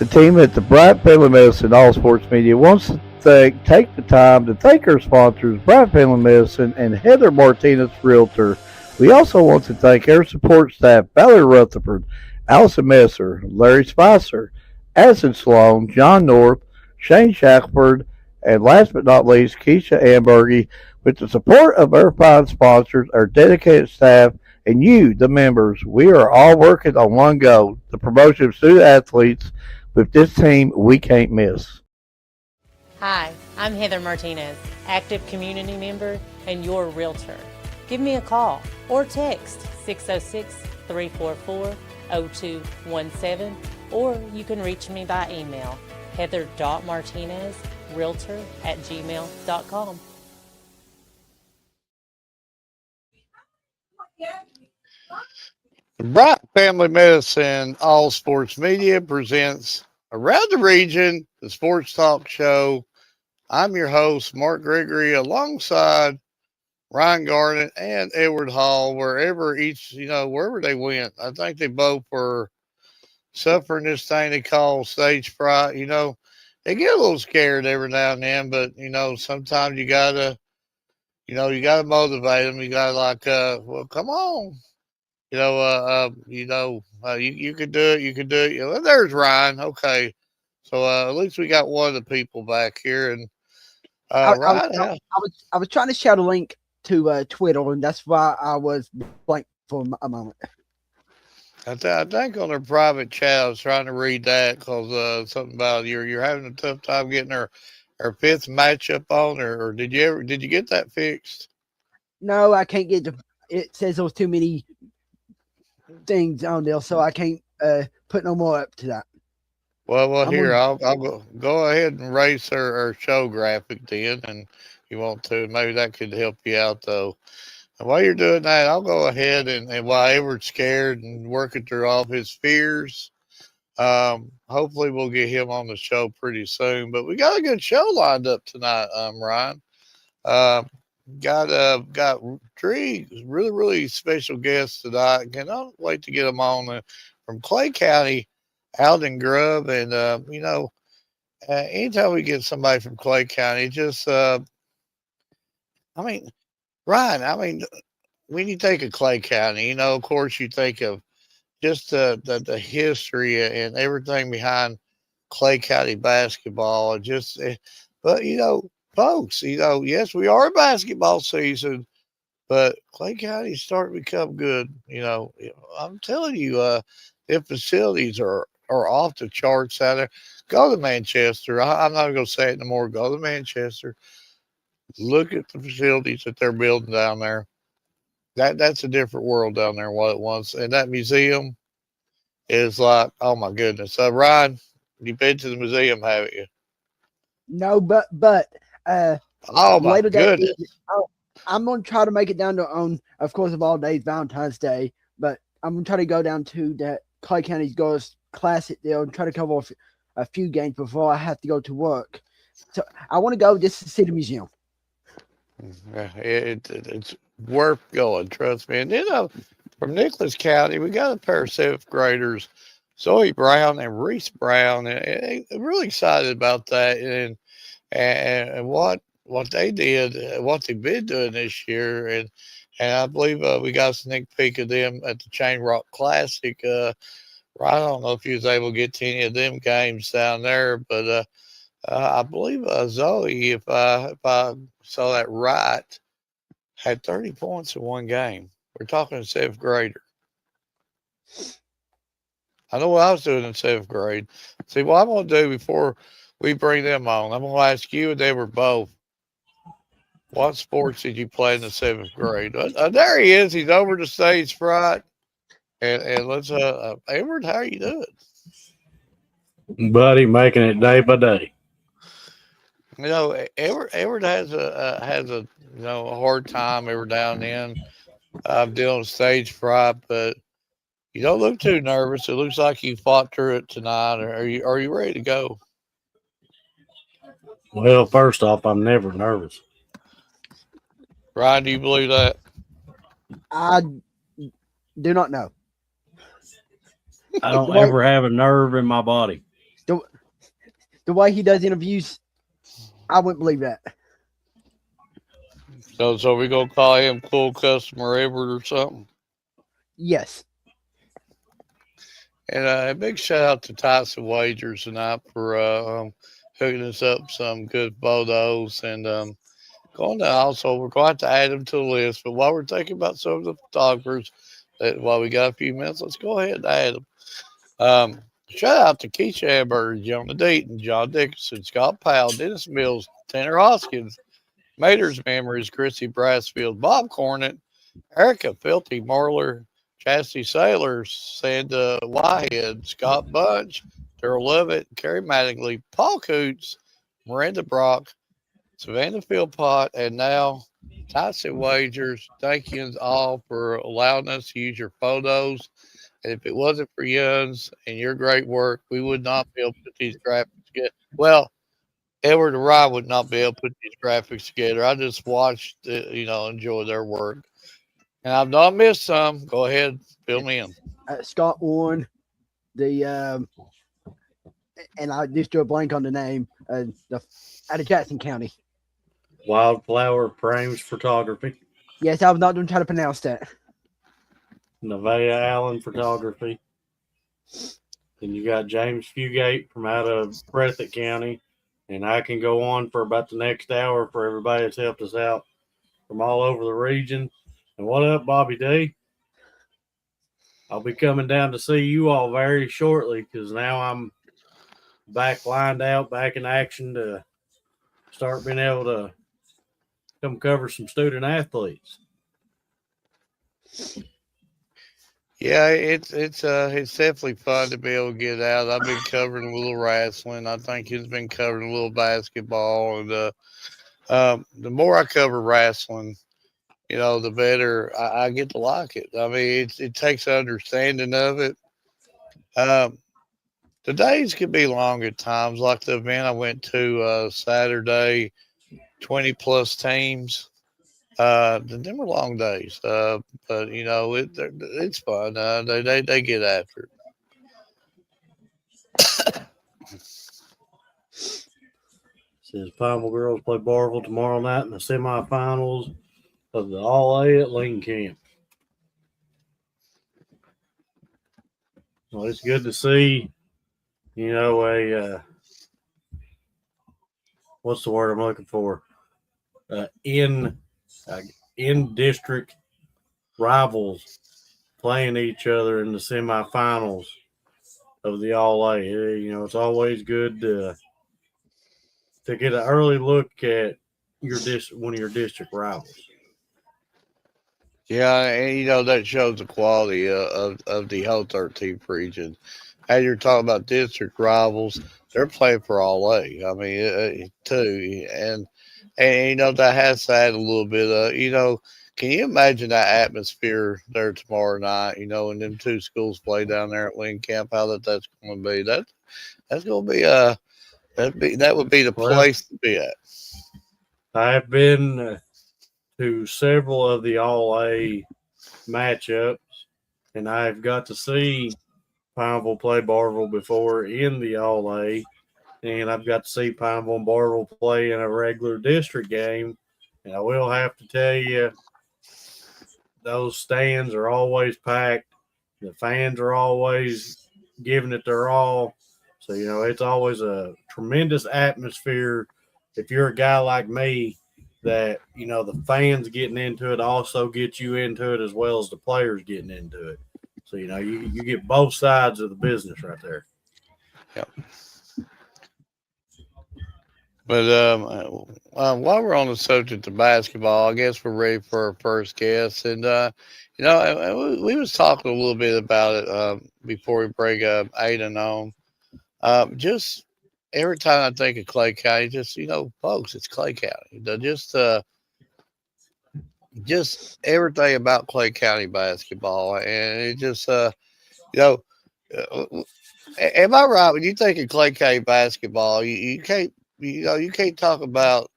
The team at the Bryant Family Medicine All Sports Media wants to take the time to thank our sponsors, Bryant Family Medicine and Heather Martinez Realtor. We also want to thank our support staff, Valerie Rutherford, Allison Messer, Larry Spicer, Addison Sloan, John North, Shane Shackford, and last but not least, Keisha Ambergy. With the support of our fine sponsors, our dedicated staff, and you, the members, we are all working on one goal, the promotion of student athletes. With this team, we can't miss. Hi, I'm Heather Martinez, active community member and your realtor. Give me a call or text 606-344-0217, or you can reach me by email, heather.martinezrealtor@gmail.com. Bryant Family Medicine All Sports Media presents Around the Region, the sports talk show. I'm your host, Mark Gregory, alongside Ryan Garnett and Edward Hall, wherever they went. I think they both were suffering this thing they call stage fright. They get a little scared every now and then, but, sometimes you gotta motivate them. You gotta well, come on. You could do it. You could do it. There's Ryan. Okay. So at least we got one of the people back here. And Ryan, I was trying to share a link to Twitter, and that's why I was blank for a moment. I think on their private chat, I was trying to read that because something about you're having a tough time getting our fifth matchup on, or did you get that fixed? No, I can't get it says there's too many things on there, so I can't put no more up to that. Well, I'll go ahead and erase our show graphic then, and you want to. Maybe that could help you out, though. And while you're doing that, I'll go ahead and while Edward's scared and working through all of his fears, hopefully we'll get him on the show pretty soon. But we got a good show lined up tonight, Ryan. Got three really, really special guests tonight. Cannot wait to get them on from Clay County, Alden Grubb. And, anytime we get somebody from Clay County, Ryan, when you think of Clay County, of course you think of just the history and everything behind Clay County basketball. But, folks, yes, we are a basketball season, but Clay County's starting to become good. I'm telling you, the facilities are off the charts out there. Go to Manchester. I'm not going to say it no more. Go to Manchester. Look at the facilities that they're building down there. That's a different world down there than what it was. And that museum is like, oh my goodness. Ryan, you've been to the museum, haven't you? No, but oh my goodness. I'm gonna try to make it down to of course, of all days, Valentine's Day. But I'm gonna try to go down to that Clay County's Girls Classic there and try to cover off a few games before I have to go to work. So I want to go just to see the museum. It's worth going, trust me. And from Nicholas County, we got a pair of seventh graders, Zoe Brown and Reese Brown, and I'm really excited about that. And what they did, what they've been doing this year, and I believe we got a sneak peek of them at the Chain Rock Classic. I don't know if you was able to get to any of them games down there, but I believe Zoe, if I saw that right, had 30 points in one game. We're talking a seventh grader. I know what I was doing in seventh grade. See, what I'm going to do before we bring them on, I'm going to ask you, and they were both, what sports did you play in the seventh grade? There he is. He's over the stage fright. And let's, Edward, how are you doing? Buddy, making it day by day. Edward has a hard time every now and then dealing with stage fright, but you don't look too nervous. It looks like you fought through it tonight. Are you ready to go? Well, first off, I'm never nervous. Ryan, do you believe that? I do not know. I don't ever have a nerve in my body. The, the way he does interviews, I wouldn't believe that. So we gonna call him Cool Customer Edward or something? Yes. And a big shout out to Tyson Wagers tonight for hooking us up some good photos and going to also we're going to add them to the list. But while we're thinking about some of the photographers, while we got a few minutes, let's go ahead and add them. Shout out to Keisha Amber, Jonah Deaton, John Dickinson, Scott Powell, Dennis Mills, Tanner Hoskins, Mater's Memories, Chrissy Brassfield, Bob Cornett, Erica Filthy Marler, Chastity Sailors, Sandra Whitehead, Scott Bunch, Daryl Lovett, Kerry Mattingly, Paul Coots, Miranda Brock, Savannah Philpott, and now Tyson Wagers. Thank you all for allowing us to use your photos. And if it wasn't for Yuns and your great work, we would not be able to put these graphics together. Well, Edward and Ryan would not be able to put these graphics together. I just watched, enjoy their work. And I've not missed some. Go ahead, fill me in. Scott won the, and I just drew a blank on the name, out of Jackson County. Wildflower Frames Photography. Yes, I was not going to try to pronounce that. Nevaeh Allen Photography. Then you got James Fugate from out of Breathitt County. And I can go on for about the next hour for everybody that's helped us out from all over the region. And what up, Bobby D? I'll be coming down to see you all very shortly because now I'm back lined out, back in action to start being able to come cover some student athletes. Yeah, it's definitely fun to be able to get out. I've been covering a little wrestling. I think he's been covering a little basketball, and the more I cover wrestling, the better I get to like it. I mean, it takes understanding of it. The days can be long at times, like the event I went to Saturday, 20 plus teams. Them were long days, but it's fun. They get after it. Says Pineville girls play Barville tomorrow night in the semifinals of the All A at Lincoln Camp. Well, it's good to see, what's the word I'm looking for? In district rivals playing each other in the semifinals of the All A. It's always good to get an early look at one of your district rivals. Yeah, and that shows the quality of the whole 13th region. As you're talking about district rivals, they're playing for all A. I mean, too, and that has to add a little bit of Can you imagine that atmosphere there tomorrow night? And them two schools play down there at Lincoln Camp. How that's going to be? That's going to be that would be the place to be at. I've been to several of the All A matchups, and I've got to see Pineville play Barville before in the All A, and I've got to see Pineville and Barville play in a regular district game. And I will have to tell you, those stands are always packed. The fans are always giving it their all. So, it's always a tremendous atmosphere. If you're a guy like me, that, the fans getting into it also get you into it as well as the players getting into it. So, you get both sides of the business right there. Yep. But while we're on the subject of basketball, I guess we're ready for our first guest. And, we was talking a little bit about it before we bring Aiden on. Just every time I think of Clay County, folks, it's Clay County. Just everything about Clay County basketball. And it just, am I right? When you think of Clay County basketball, you can't, you can't talk about,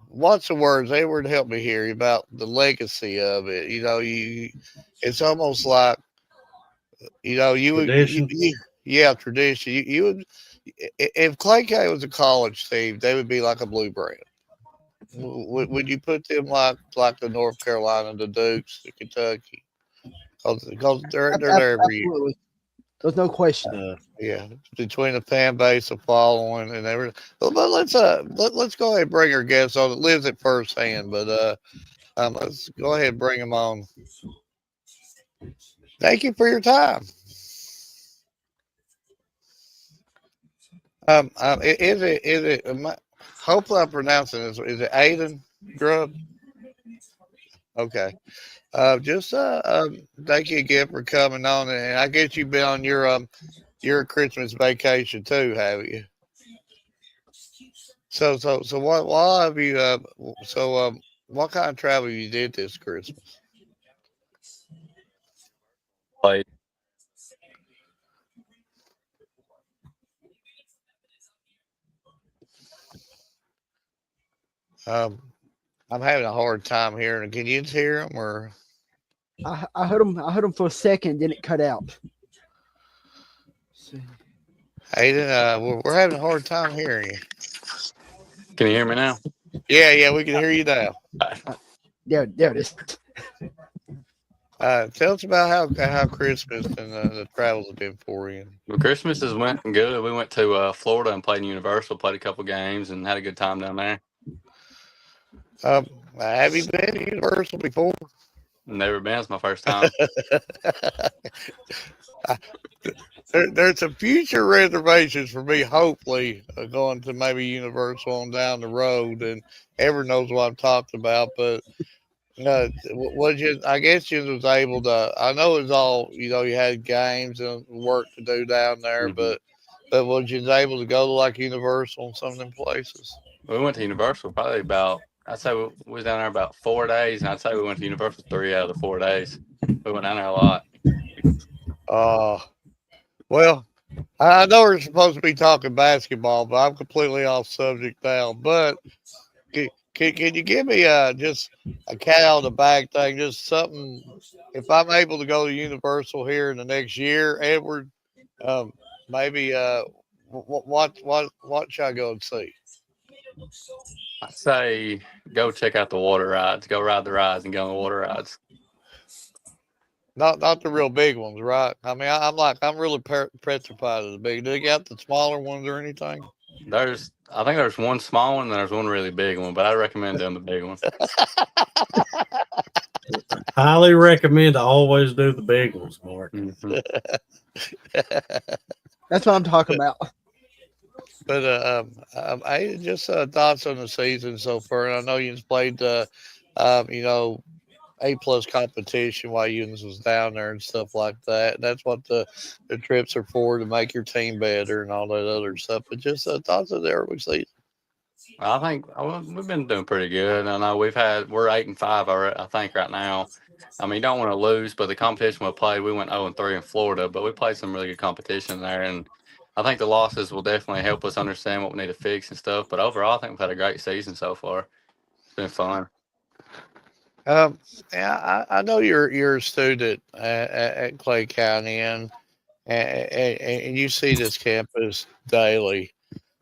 what's the words? They were to help me here about the legacy of it. It's almost like You would, Tradition. yeah, tradition. You would, if Clay County was a college team, they would be like a Blue Brand. Would you put them like the North Carolina, the Dukes, the Kentucky? Because they're there every year. Absolutely. There's no question. Yeah, between the fan base, the following, and everything. But let's go ahead and bring our guest on. It lives at first hand, but let's go ahead and bring him on. Thank you for your time. Is it? Hopefully, I'm pronouncing this. Is it Aiden Grubb? Okay. Just thank you again for coming on, and I guess you've been on your Christmas vacation too, have you? So what have you what kind of travel you did this Christmas? Like, Um, I'm having a hard time hearing. Can you hear him or I heard him. I heard him for a second, then it cut out. Aiden? We're having a hard time hearing you. can you hear me now? Yeah, we can hear you now. There it is. Tell us about how Christmas and the travels have been for you. Well, Christmas has went good. We went to Florida and played in Universal, played a couple games, and had a good time down there. Have you been to Universal before? Never been. It's my first time. There's some future reservations for me, hopefully, going to maybe Universal on down the road, and everyone knows what I'm talking about. But was you? I guess you was able to. I know it was all you had games and work to do down there, Mhm. but was you able to go to like Universal and some of them places? We went to Universal probably about, I'd say we was down there about 4 days, and I'd say we went to Universal 3 out of the 4 days. We went down there a lot. Uh, well, I know we're supposed to be talking basketball, but I'm completely off subject now. But can you give me just a cat out of the bag thing, just something? If I'm able to go to Universal here in the next year, Edward, um, maybe what should I go and see? I'd say go check out the water rides, go ride the rides, and go on the water rides. Not the real big ones, right? I mean, I'm really petrified of the big. Do they got the smaller ones or anything? I think there's one small one and there's one really big one, but I recommend doing the big one. Highly recommend to always do the big ones, Mark. Mhm. That's what I'm talking about. But I just thoughts on the season so far. And I know you played you know, A+ competition while you was down there and stuff like that. And that's what the trips are for, to make your team better and all that other stuff. But just thoughts of the early season. I think we've been doing pretty good. I know we're 8-5, I think, right now. I mean, you don't want to lose, but the competition we played, we went 0-3 in Florida, but we played some really good competition there. And I think the losses will definitely help us understand what we need to fix and stuff. But overall, I think we've had a great season so far. It's been fun. Um, yeah, I know you're a student at Clay County, and you see this campus daily.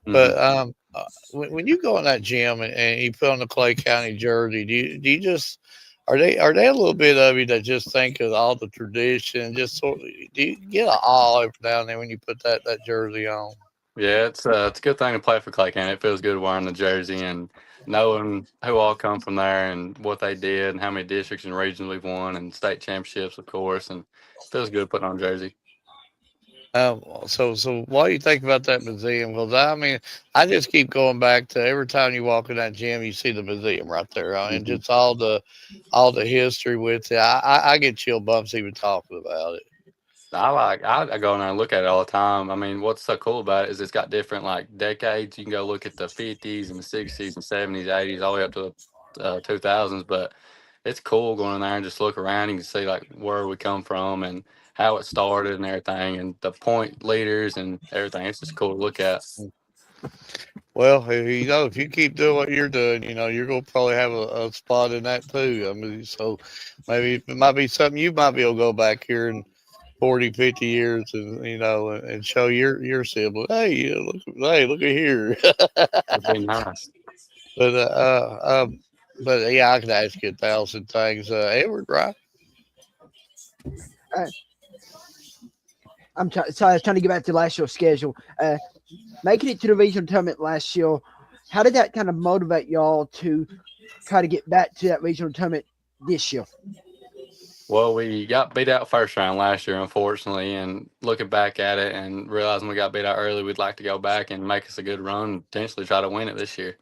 Hmm. But when you go in that gym and you put on the Clay County jersey, do you just are they a little bit of you that just think of all the tradition, just sort of, do you get an awe every now and then when you put that jersey on? Yeah, it's a good thing to play for Clay County. It feels good wearing the jersey and knowing who all come from there and what they did and how many districts and regions we've won and state championships, of course. And it feels good putting on a jersey. So what do you think about that museum? Because I mean, I just keep going back to every time you walk in that gym, you see the museum right there, and Hmm. just all the history with it. I get chill bumps even talking about it. I go in there and look at it all the time. I mean, what's so cool about it is it's got different like decades. You can go look at the 50s and the 60s and 70s, 80s, all the way up to the 2000s. But it's cool going in there and just look around. You can see like where we come from and how it started and everything, and the point leaders and everything. It's just cool to look at. Well, if you keep doing what you're doing, you're gonna probably have a spot in that too. I mean, so maybe it might be something you might be able to go back here 40, 50 years, and and show your sibling, hey, look at here. It'd be nice. But yeah, I could ask you 1,000 things. Edward, right? Uh, sorry, I was trying to get back to last year's schedule. Making it to the regional tournament last year, how did that kind of motivate y'all to try to get back to that regional tournament this year? Well, we got beat out first round last year, unfortunately, and looking back at it and realizing we got beat out early, we'd like to go back and make us a good run and potentially try to win it this year.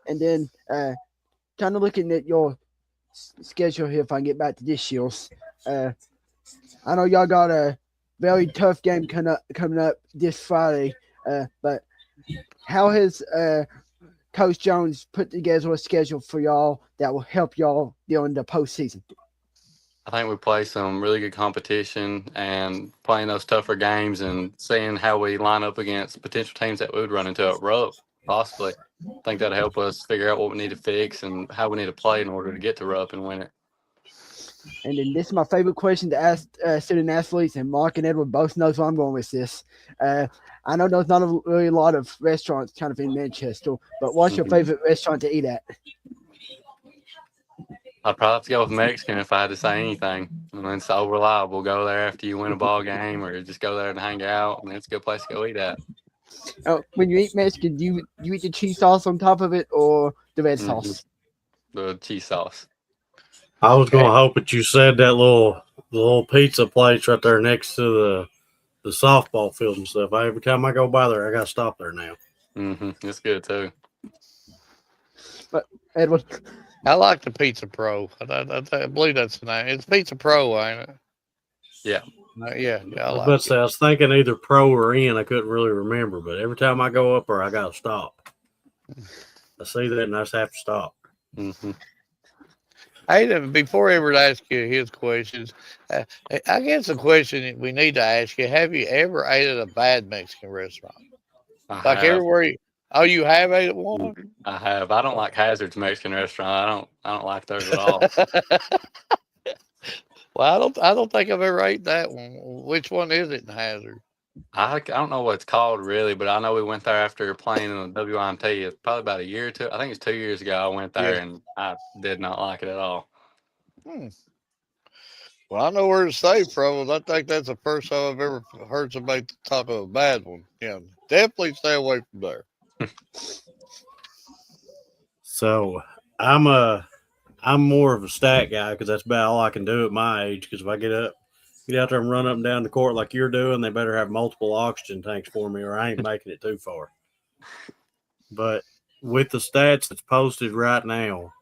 And then kind of looking at your schedule here, if I can get back to this year's, I know y'all got a very tough game coming up this Friday, but how has Coach Jones put together a schedule for y'all that will help y'all during the postseason? I think we play some really good competition and playing those tougher games and seeing how we line up against potential teams that we would run into at Rupp, possibly. I think that'll help us figure out what we need to fix and how we need to play in order to get to Rupp and win it. And then this is my favorite question to ask student athletes, and Mark and Edward both knows where I'm going with this. I know there's not really a lot of restaurants kind of in Manchester, but what's your favorite restaurant to eat at? I'd probably have to go with Mexican if I had to say anything. I mean, it's so reliable. Go there after you win a ball game or just go there and hang out. I mean, it's a good place to go eat at. When you eat Mexican, do you eat the cheese sauce on top of it or the red sauce? The cheese sauce. I was going to hope that you said that little pizza place right there next to the softball field and stuff. Every time I go by there, I got to stop there now. It's good too. But Edward, I like the Pizza Pro. I believe that's the name. It's Pizza Pro, ain't it? Yeah. Yeah, I like it. I was thinking either Pro or N. I couldn't really remember, but every time I go up there, I got to stop. I see that and I just have to stop. Hey, before Edward asks you his questions, I guess the question we need to ask you: have you ever ate at a bad Mexican restaurant? I have. Everywhere you have ate at one? I have. I don't like Hazard's Mexican restaurant. I don't like theirs at all. Well, I don't think I've ever ate that one. Which one is it in Hazard? I don't know what it's called really, but I know we went there after playing in the WIMT. It's probably about a year or two. I think it's 2 years ago. I went there and I did not like it at all. Well, I know where to stay from. I think that's the first time I've ever heard somebody talk of a bad one. Yeah, definitely stay away from there. So I'm more of a stat guy because that's about all I can do at my age. Because if I get out there and run up and down the court like you're doing, they better have multiple oxygen tanks for me, or I ain't making it too far. But with the stats that's posted right now,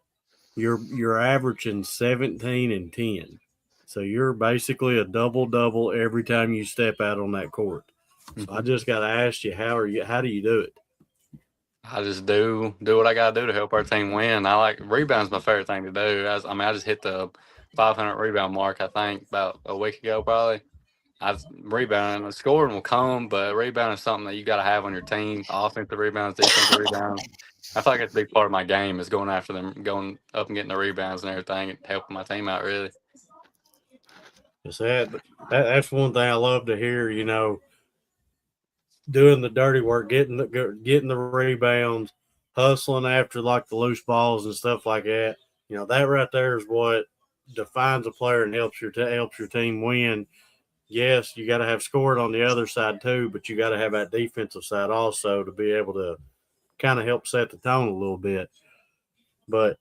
you're averaging 17 and 10. So you're basically a double every time you step out on that court. So I just got to ask you, how do you do it? I just do what I got to do to help our team win. I like rebounds. My favorite thing to do. I just hit the 500 rebound mark, I think, about a week ago, probably. I rebounding, scoring will come, but rebounding is something that you got to have on your team. Offensive rebounds, defensive rebounds. I feel like it's a big part of my game is going after them, going up and getting the rebounds and everything, and helping my team out, really. That's one thing I love to hear, doing the dirty work, getting the rebounds, hustling after like the loose balls and stuff like that. That right there is what defines a player and helps your team win. Yes, you got to have scored on the other side too, but you got to have that defensive side also to be able to kind of help set the tone a little bit. But,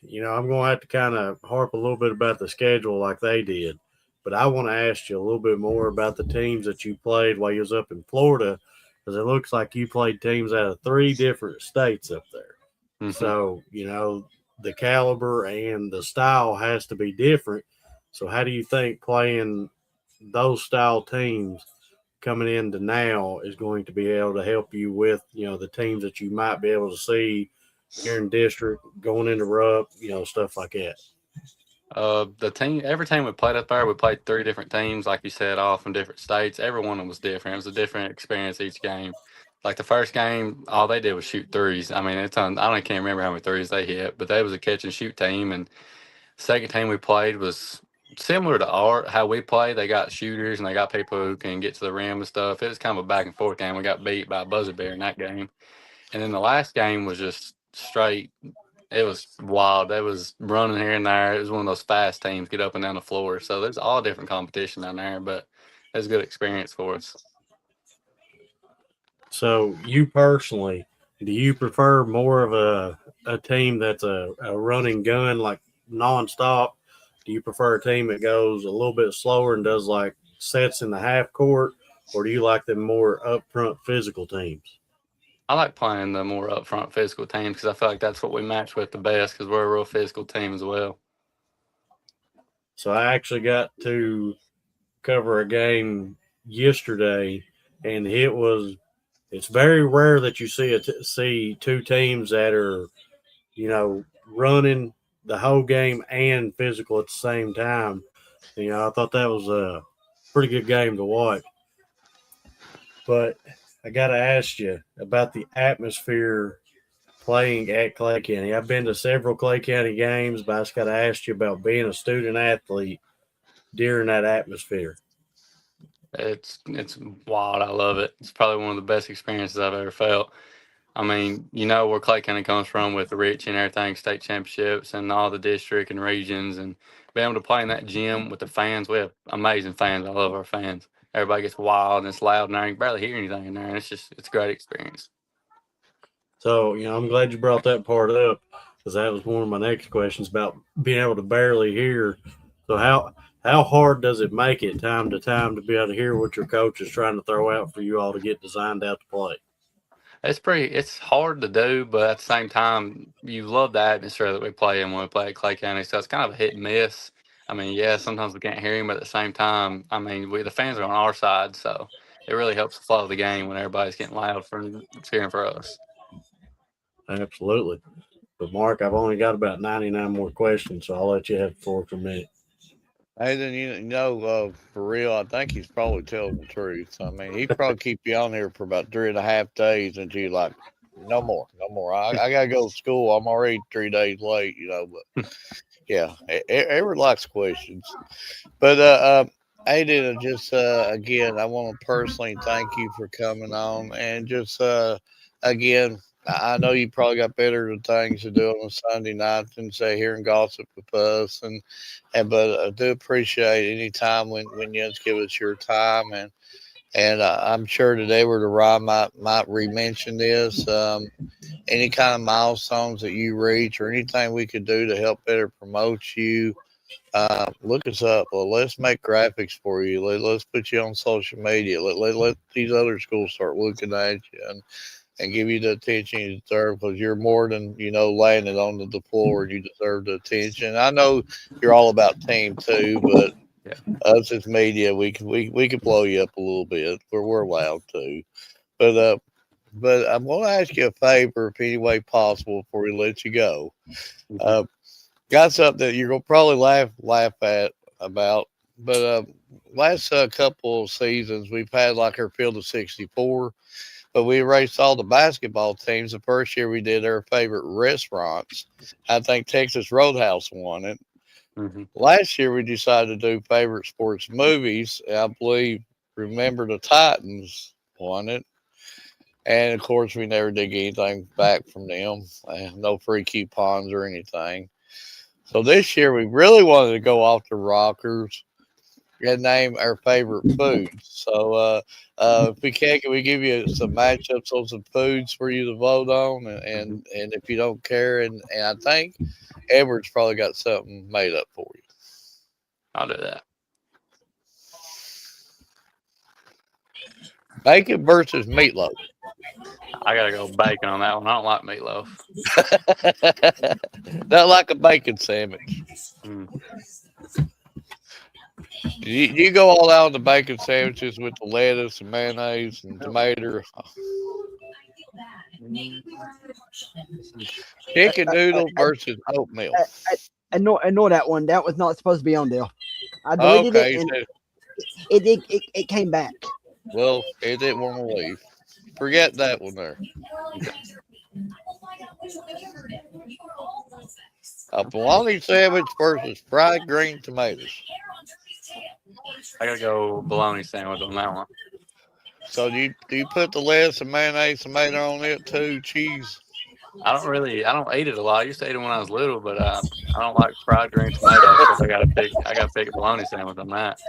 I'm going to have to kind of harp a little bit about the schedule like they did. But I want to ask you a little bit more about the teams that you played while you was up in Florida, because it looks like you played teams out of 3 different states up there. So, the caliber and the style has to be different. So how do you think playing those style teams coming into now is going to be able to help you with, the teams that you might be able to see here in district, going into Rupp, stuff like that? Every team we played up there, we played 3 different teams, like you said, all from different states. Every one of them was different. It was a different experience each game. Like the first game, all they did was shoot threes. I mean, I can't remember how many threes they hit, but they was a catch and shoot team. And the second team we played was similar to art, how we play. They got shooters and they got people who can get to the rim and stuff. It was kind of a back and forth game. We got beat by a buzzer beater in that game. And then the last game was just straight. It was wild. They was running here and there. It was one of those fast teams, get up and down the floor. So there's all different competition down there, but it was a good experience for us. So, you personally, do you prefer more of a team that's a running gun, like nonstop? Do you prefer a team that goes a little bit slower and does like sets in the half court, or do you like the more upfront physical teams? I like playing the more upfront physical teams because I feel like that's what we match with the best because we're a real physical team as well. So, I actually got to cover a game yesterday, and it's very rare that you see two teams that are, running the whole game and physical at the same time. I thought that was a pretty good game to watch. But I got to ask you about the atmosphere playing at Clay County. I've been to several Clay County games, but I just got to ask you about being a student athlete during that atmosphere. It's wild. I love it. It's probably one of the best experiences I've ever felt. I mean, where Clay County comes from with the Rich and everything, state championships and all the district and regions, and being able to play in that gym with the fans. We have amazing fans. I love our fans. Everybody gets wild and it's loud in there. You can barely hear anything in there, and it's a great experience. So, I'm glad you brought that part up because that was one of my next questions about being able to barely hear. So, how hard does it make it time to time to be able to hear what your coach is trying to throw out for you all to get designed out to play? It's hard to do, but at the same time, you love the atmosphere that we play in when we play at Clay County. So it's kind of a hit and miss. I mean, yeah, sometimes we can't hear him, but at the same time, I mean, the fans are on our side, so it really helps flow the game when everybody's getting loud for cheering for us. Absolutely. But Mark, I've only got about 99 more questions, so I'll let you have the floor for a minute. Hey, then for real, I think he's probably telling the truth. I mean, he'd probably keep you on here for about 3.5 days until you're like, no more, no more. I gotta go to school. I'm already 3 days late, But yeah, everyone likes questions. But Aiden, just again, I want to personally thank you for coming on, and just again, I know you probably got better things to do on a Sunday night than say here and gossip with us, and but I do appreciate any time when you just give us your time, and I'm sure today where the Ryan might re-mention this. Any kind of milestones that you reach or anything we could do to help better promote you, look us up. Well, let's make graphics for you. Let's put you on social media. Let these other schools start looking at you and give you the attention you deserve because you're more than, landing on the floor. You deserve the attention. I know you're all about team too, but Yeah. us as media, we can blow you up a little bit. We're allowed to. But I'm going to ask you a favor, if any way possible, before we let you go. Got something that you're going to probably laugh at about. But last couple of seasons, we've had like our field of 64. But we raced all the basketball teams. The first year we did our favorite restaurants. I think Texas Roadhouse won it. Mm-hmm. Last year we decided to do favorite sports movies. I believe Remember the Titans won it. And of course, we never did get anything back from them. No free coupons or anything. So this year, we really wanted to go off the rockers and name our favorite foods. So if we can we give you some matchups on some foods for you to vote on? And if you don't care, and I think Edward's probably got something made up for you. I'll do that. Bacon versus meatloaf. I gotta go bacon on that one. I don't like meatloaf. Not like a bacon sandwich. Mm. You go all out on the bacon sandwiches with the lettuce and mayonnaise and tomato. Chicken noodle versus oatmeal. I know that one. That was not supposed to be on there. I deleted Okay, it, and it came back. well, it didn't want to leave. Forget that one there. A bologna sandwich versus fried green tomatoes. I gotta go bologna sandwich on that one. So do you put the lettuce and mayonnaise, tomato on it too, cheese? I don't eat it a lot. I used to eat it when I was little, but I don't like fried green tomatoes. So I gotta pick a bologna sandwich on that.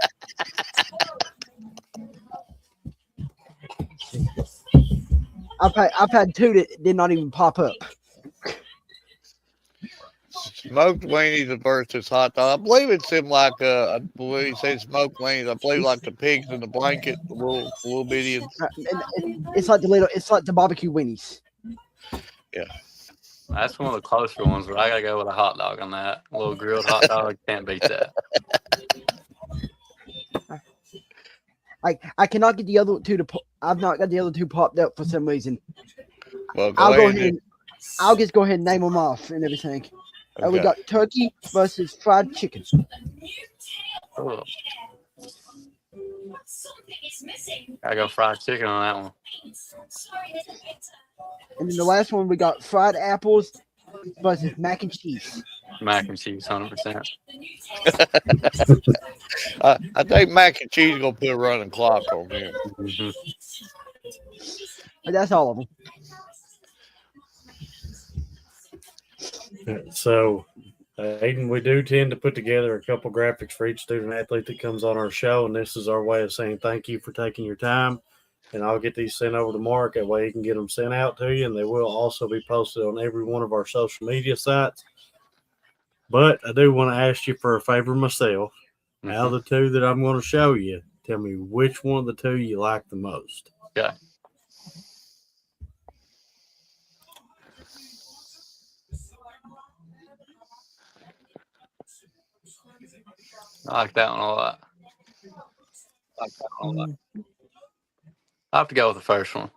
I've had two that did not even pop up. Smoked weenies versus hot dog. I believe it's in like I believe you say smoked weenies. I believe like the pigs in the blanket, the little bitty. It's like the barbecue weenies. Yeah. That's one of the closer ones, but I gotta go with a hot dog on that. A little grilled hot dog, can't beat that. I cannot get the other two to. I've not got the other two popped up for some reason. Well, I'll go ahead. ahead. I'll just go ahead and name them off and everything. We Okay. got turkey versus fried chicken. Ugh. I go fried chicken on that one. And then the last one we got fried apples versus mac and cheese. Mac and cheese, 100%. I think mac and cheese gonna put a running clock on him. Mm-hmm. But that's all of them. So, Aiden, we do tend to put together a couple graphics for each student athlete that comes on our show, and this is our way of saying thank you for taking your time. And I'll get these sent over to Mark. That way he can get them sent out to you, and they will also be posted on every one of our social media sites. But I do want to ask you for a favor myself. Mm-hmm. Out of the two that I'm going to show you, tell me which one of the two you like the most. Okay. I like that one a lot. I have to go with the first one.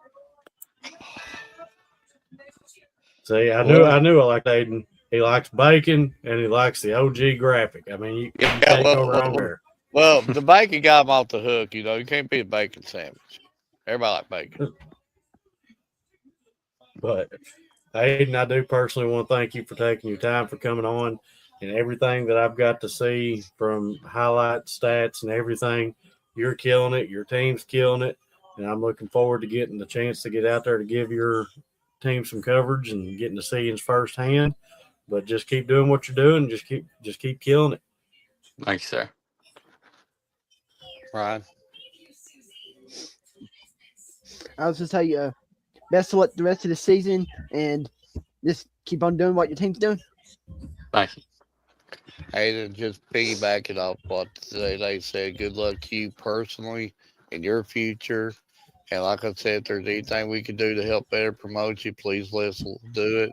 See, I knew I liked Aiden. He likes bacon and he likes the OG graphic. I mean, you can't go wrong there. Well, the bacon got him off the hook. You know, you can't beat a bacon sandwich. Everybody like bacon. But Aiden, I do personally want to thank you for taking your time for coming on, and everything that I've got to see from highlight stats and everything. You're killing it. Your team's killing it. And I'm looking forward to getting the chance to get out there to give your team some coverage and getting to see it firsthand. But just keep doing what you're doing. Just keep killing it. Thank you, sir. Ryan. I was just tell you, best of luck the rest of the season, and just keep on doing what your team's doing. Thank you. Hey, to just piggybacking off what they said, good luck to you personally in your future. And like I said, if there's anything we can do to help better promote you, please let's do it.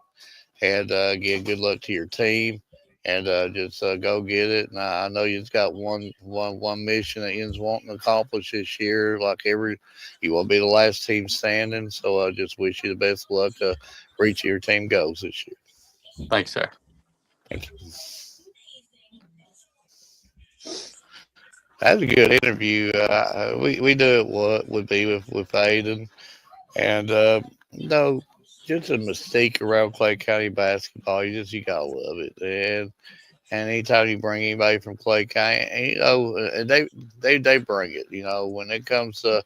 And again, good luck to your team. And just go get it. And I know you've got one mission that you's wanting to accomplish this year. You will be the last team standing. So I just wish you the best of luck to reach your team goals this year. Thanks, sir. Thank you. That was a good interview. We knew it would be with Aiden, and no, just a mystique around Clay County basketball. You gotta love it, and anytime you bring anybody from Clay County, and, you know, and they bring it. You know, when it comes to,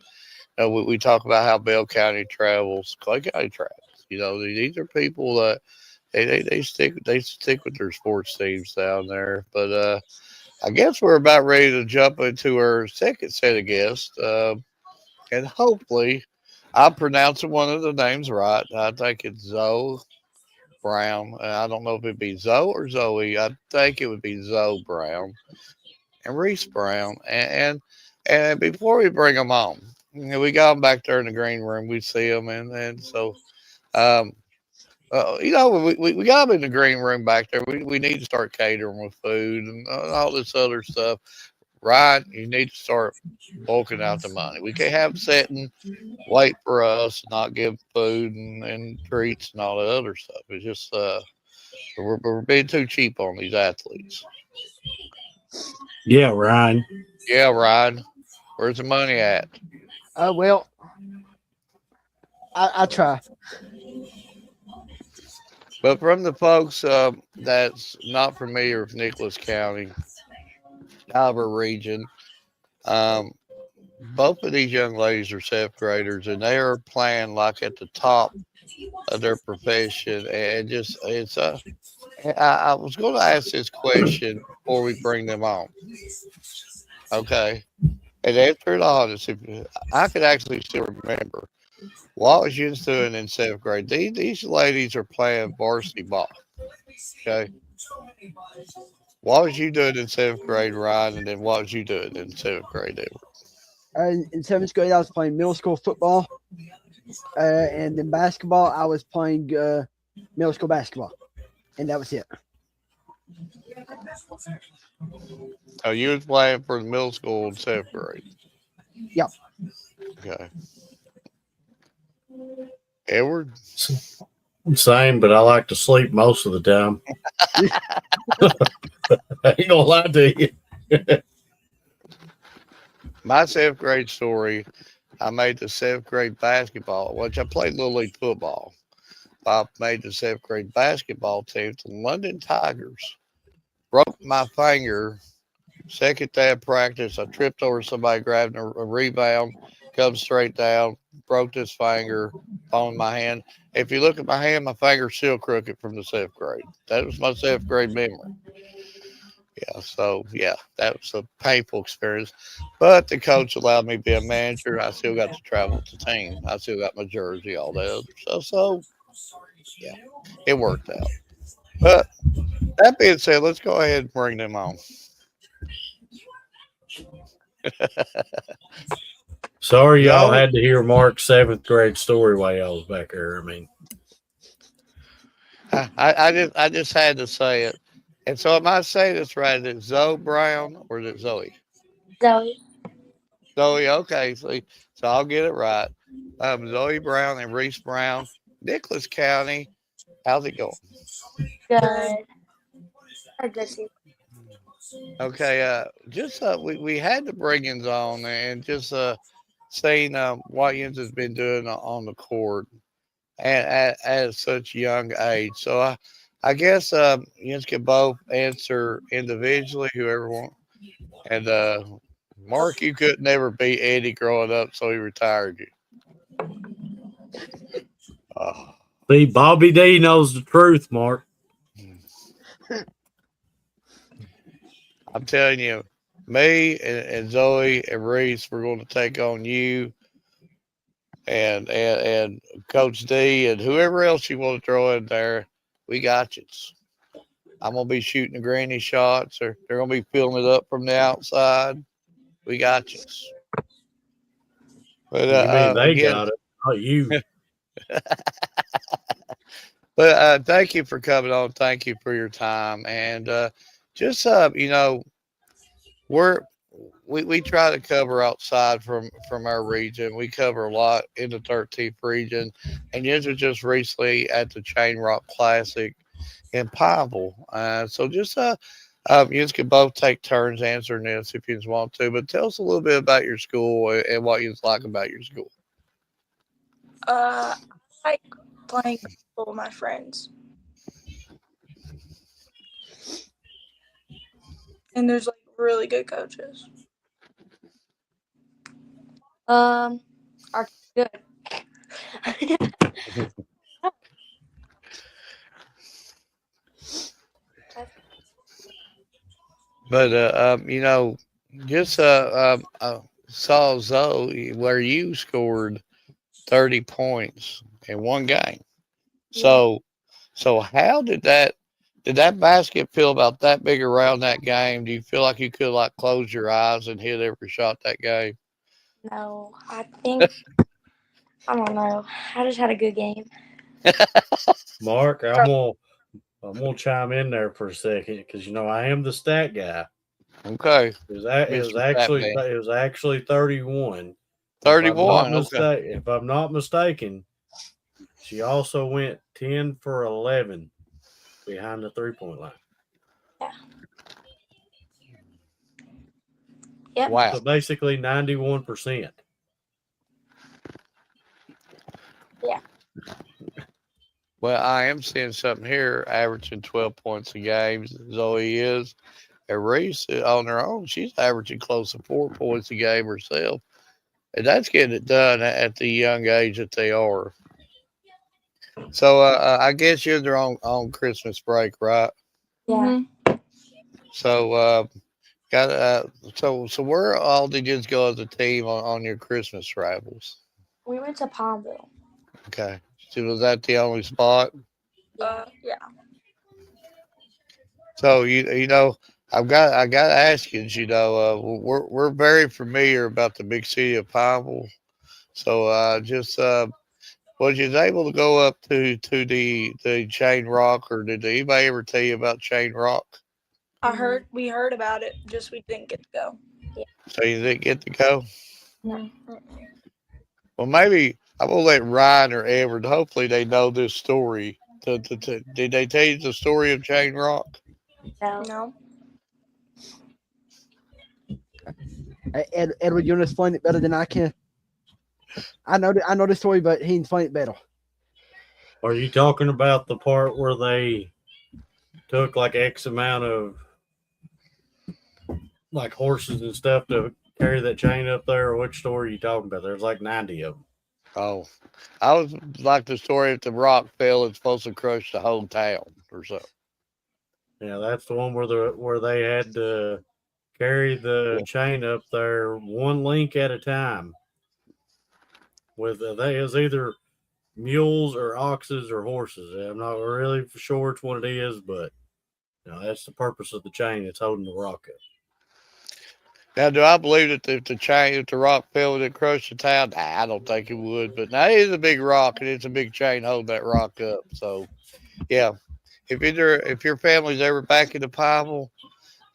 you know, we talk about how Bell County travels, Clay County travels. You know, these are people that they stick with their sports teams down there, but. I guess we're about ready to jump into our second set of guests. And hopefully I'm pronouncing one of the names right. I think it's Zoe Brown. I don't know if it'd be Zoe or Zoe. I think it would be Zoe Brown and Reese Brown. And before we bring them on, you know, we got them back there in the green room. We see them. And so, you know, we got them in the green room back there. We need to start catering with food and all this other stuff. Ryan, you need to start bulking out the money. We can't have them sitting, wait for us, not give food and treats and all that other stuff. It's just we're being too cheap on these athletes. Yeah, Ryan. Yeah, Ryan. Where's the money at? Well, I try. But from the folks that's not familiar with Nicholas County, our region, um, both of these young ladies are seventh graders, and they are playing like at the top of their profession. And just I was going to ask this question before we bring them on. Okay, and answer it honest. If I could actually still remember what was you doing in seventh grade. These ladies are playing varsity ball. Okay, what was you doing in seventh grade, Ryan? And then what was you doing in seventh grade, Edward? In seventh grade, I was playing middle school football, and in basketball, I was playing middle school basketball, and that was it. Oh, you was playing for the middle school in seventh grade. Yep. Okay, Edward. Same, but I like to sleep most of the time. I ain't gonna lie to you. My seventh grade story. I made the seventh grade basketball, which I played little league football. I made the seventh grade basketball team. The London Tigers broke my finger. Second day of practice, I tripped over somebody, grabbed a rebound, come straight down, broke this finger, bone in my hand. If you look at my hand, my finger's still crooked from the seventh grade. That was my seventh grade memory. Yeah, so yeah, that was a painful experience. But the coach allowed me to be a manager. I still got to travel with the team. I still got my jersey, all that other stuff. So yeah, it worked out. But that being said, let's go ahead and bring them on. Sorry, y'all Zoe, had to hear Mark's seventh grade story while y'all was back there. I mean, I just had to say it. And so am I saying this right? Is it Zoe Brown or is it Zoe? Zoe. Zoe, okay. So I'll get it right. Zoe Brown and Reese Brown, Nicholas County. How's it going? Good. A good season. Okay, just we had the bring-ins on and just seeing what Yins has been doing on the court and at such young age. So I guess Yins can both answer individually, whoever wants. And Mark, you could never beat Eddie growing up, so he retired you. Oh. see, Bobby D knows the truth, Mark. I'm telling you, me and Zoe and Reese, we're going to take on you and Coach D and whoever else you want to throw in there. We got you. I'm gonna be shooting the granny shots, or they're gonna be filling it up from the outside. We got you. But You mean they again, got it, not you. but thank you for coming on. Thank you for your time, and just we're we try to cover outside from our region. We cover a lot in the 13th region, and you were just recently at the Chain Rock Classic in Pineville. So just you can both take turns answering this if you want to. But tell us a little bit about your school and what you like about your school. I like playing basketball with my friends. And there's like really good coaches. Are good. But just saw Zoe where you scored 30 points in one game. So how did that basket feel about that big around that game? Do you feel like you could like close your eyes and hit every shot that game? No, I think I don't know. I just had a good game. Mark, I'm gonna chime in there for a second because I am the stat guy. Okay, It was Mr. actually Fatman. 31. 31. Okay. If I'm not mistaken, she also went 10 for 11 behind the 3-point line. Yeah. Yep. Wow. So basically 91%. Yeah. Well, I am seeing something here, averaging 12 points a game. Zoe is. And Reese, on her own, she's averaging close to 4 points a game herself. And that's getting it done at the young age that they are. So I guess you're on Christmas break, right? Yeah. So got so where all did you go as a team on your Christmas travels? We went to Palmville. Okay, so was that the only spot? Yeah. So I got to ask you. We're very familiar about the big city of Pineville. So just was you able to go up to the Chain Rock, or did anybody ever tell you about Chain Rock? We heard about it, just we didn't get to go. So you didn't get to go. No. Well, maybe I'm gonna let Ryan or Everett. Hopefully, they know this story. Did they tell you the story of Chain Rock? No. No. Edward, you want to explain it better than I can? I know the story, but he can explain it better. Are you talking about the part where they took like X amount of like horses and stuff to carry that chain up there? Or which story are you talking about? There's like 90 of them. Oh, I was like the story if the rock fell, it's supposed to crush the whole town or something. Yeah, that's the one where they had to carry the chain up there one link at a time. With they is either mules or oxes or horses. I'm not really for sure which one it is, but that's the purpose of the chain. It's holding the rock up. Now, do I believe that if the rock fell, would it crush the town? Nah, I don't think it would. But now it is a big rock, and it's a big chain holding that rock up. So, yeah, if your family's ever back in the Pineville,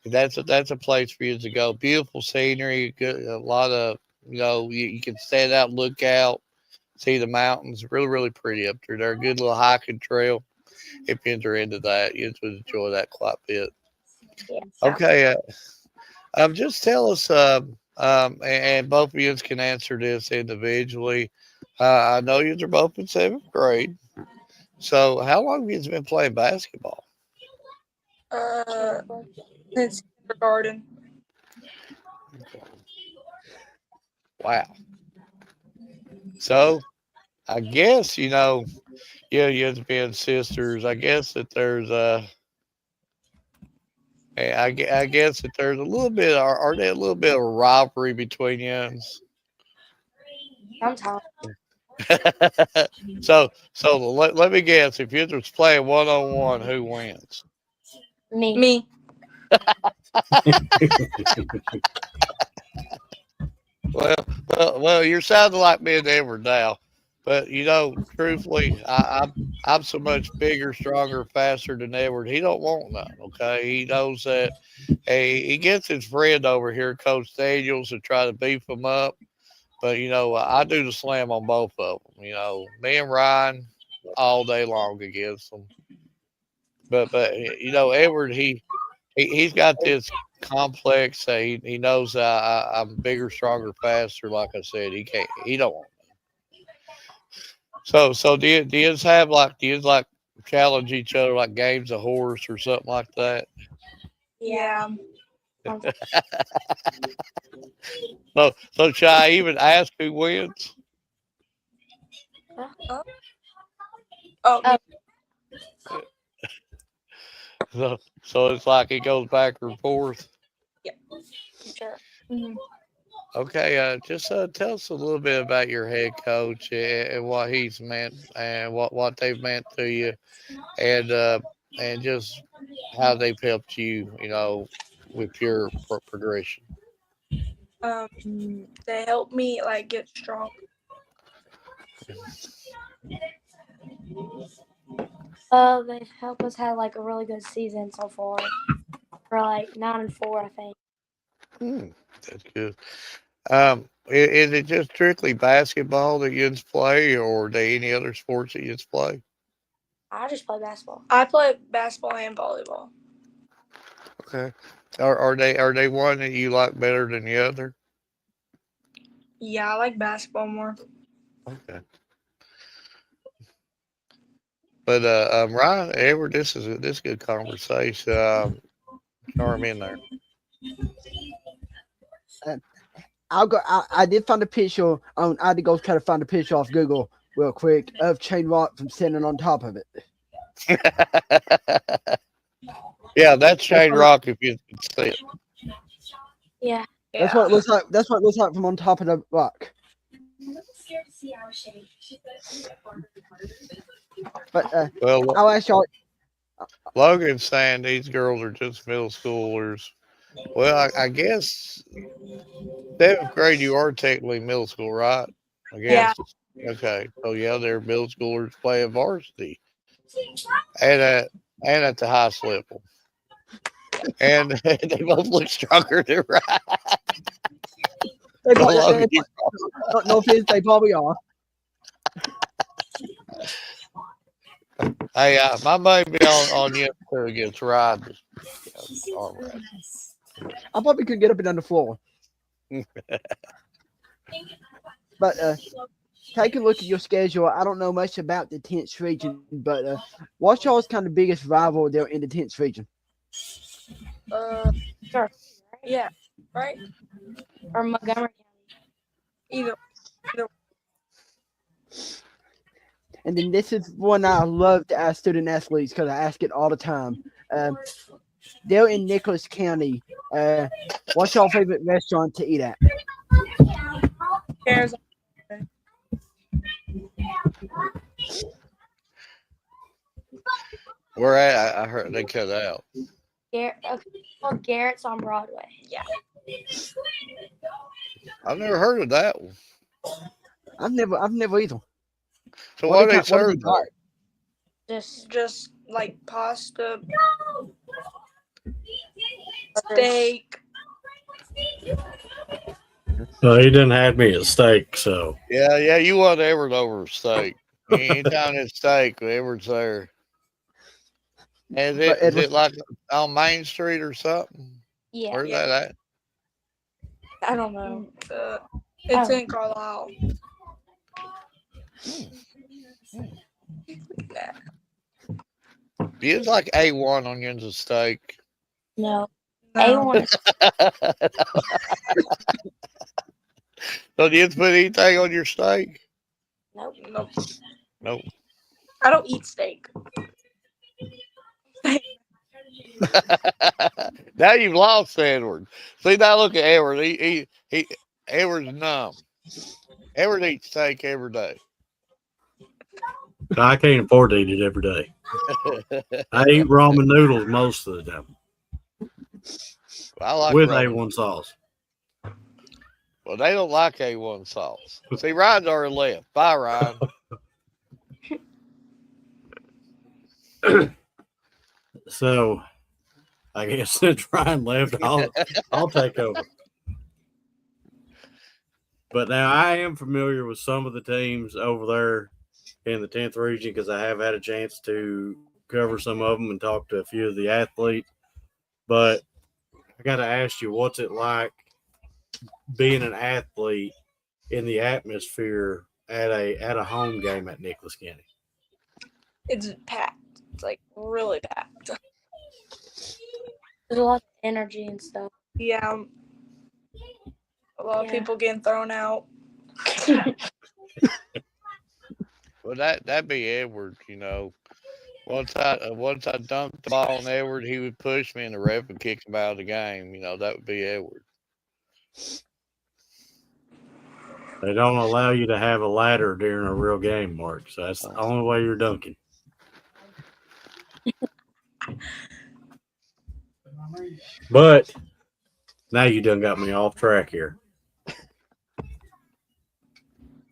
that's a place for you to go. Beautiful scenery, good, a lot of you can stand out, and look out, see the mountains. Really, really pretty up there. They're a good little hiking trail. If you're into that, you would enjoy that quite a bit. Yeah. Okay, just tell us, and both of you can answer this individually. I know you are both in seventh grade. So, how long have you been playing basketball? Since kindergarten. Wow. So, I guess yeah, you being sisters. I guess that there's I guess that there's a little bit. Are there a little bit of a rivalry between you? Sometimes. So let me guess. If you're just playing 1-on-1, who wins? Me. Well, you're sounding like me and Edward now. But truthfully, I'm so much bigger, stronger, faster than Edward. He don't want none. Okay, he knows that. Hey, he gets his friend over here, Coach Daniels, to try to beef him up. But I do the slam on both of them. Me and Ryan all day long against them. But Edward, he's got this complex. He knows I'm bigger, stronger, faster. Like I said, he can't. He don't want. So do you like challenge each other like games of horse or something like that? Yeah. So should I even ask who wins? Oh, So it's like it goes back and forth. Sure. Okay, just tell us a little bit about your head coach and what he's meant and what they've meant to you, and just how they've helped you, with your progression. they helped me like get strong. They've helped us have like a really good season so far. We're like 9-4, I think. That's good. Is it just strictly basketball that you play, or are there any other sports that you play? I just play basketball. I play basketball and volleyball. Okay. Are they one that you like better than the other? Yeah, I like basketball more. Okay. But Ryan, Edward, this is a good conversation. Throw him in there. I'll go. I did find a picture on. I had to go try to find a picture off Google real quick of Chain Rock from standing on top of it. Yeah, that's Shane Rock if you can see it. Yeah. That's what it looks like. That's what it looks like from on top of the rock. But Well, I'll ask y'all. Logan's saying these girls are just middle schoolers. Well, I guess 7th grade you are technically middle school, right? I Yeah. guess. Okay. So yeah, they're middle schoolers playing varsity and at the highest level, and they both look stronger than Ryan. They So Logan, no offense, they probably are. hey, my baby on yesterday against Ryan. All right. I probably could get up and down the floor. But take a look at your schedule. I don't know much about the 10th region, but what's y'all's kind of biggest rival there in the 10th region? Sure. Yeah. Right. Or Montgomery County. Either. And then this is one I love to ask student athletes because I ask it all the time. They're in Nicholas County. What's your favorite restaurant to eat at? Cares. Where at? I heard they cut out. Garrett's on Broadway. Yeah. I've never heard of that one. I've never either. So what do they serve what do there? Just like pasta, steak. So he didn't have me a steak, so Yeah, you want Edward over steak. Anytime it's steak, Edward's there. And is it like on Main Street or something? Yeah. Where's that at? I don't know. It's in Carlisle. It's like A1 onions and steak. No. No. A1. So do you put anything on your steak? Nope. Nope. I don't eat steak. Now you've lost Edward. See, now look at Edward. He Edward's numb. Edward eats steak every day. I can't afford to eat it every day. I eat ramen noodles most of the time I like with ramen. A1 sauce. Well, they don't like A1 sauce. See, Ryan's already left. Bye, Ryan. So, I guess since Ryan left, I'll take over. But now I am familiar with some of the teams over there in the 10th region because I have had a chance to cover some of them and talk to a few of the athletes. But I got to ask you, what's it like being an athlete in the atmosphere at a home game at Nicholas County? It's packed. It's like really packed. There's a lot of energy and stuff. Yeah. A lot of people getting thrown out. Well, that'd be Edward. Once I dunked the ball on Edward, he would push me, and the ref would kick him out of the game. That would be Edward. They don't allow you to have a ladder during a real game, Mark. So that's the only way you're dunking. But now you done got me off track here.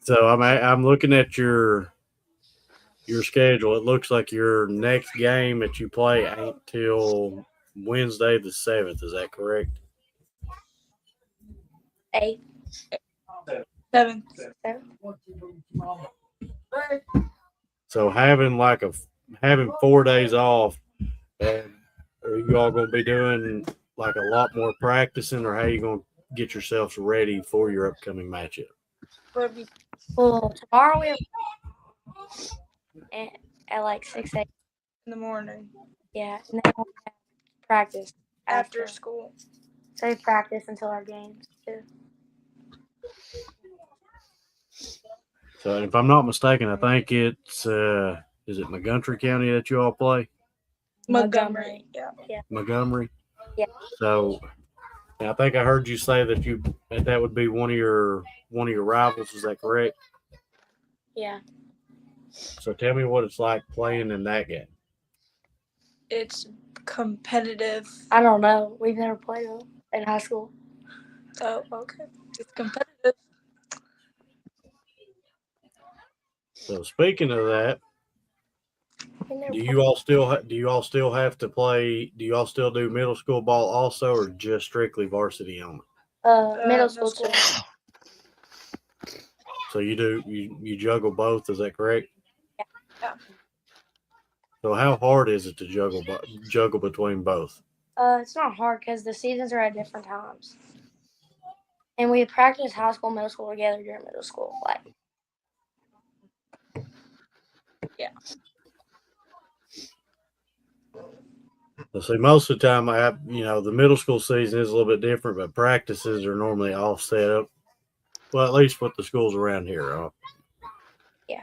So I'm looking at your schedule. It looks like your next game that you play ain't till Wednesday the 7th. Is that correct? 8. 7. So having 4 days off, and are you all going to be doing like a lot more practicing, or how are you going to get yourselves ready for your upcoming matchup? Well, tomorrow we have at like 6 a.m. in the morning Yeah, and then we have practice after school. So we practice until our games too. So if I'm not mistaken, I think it's is it Montgomery County that you all play? Montgomery. Yeah. Montgomery. Yeah. So I think I heard you say that would be one of your rivals. Is that correct? Yeah. So tell me what it's like playing in that game. It's competitive. I don't know. We've never played them in high school. Oh, okay. It's competitive. So speaking of that, We never do played. you all still have to play? Do you all still do middle school ball also, or just strictly varsity only? Middle school too. So you juggle both. Is that correct? Yeah. So how hard is it to juggle between both? It's not hard because the seasons are at different times, and we practice high school, middle school together during middle school. Like, yeah. So see, most of the time, the middle school season is a little bit different, but practices are normally all set up. Well, at least with the schools around here. Yeah.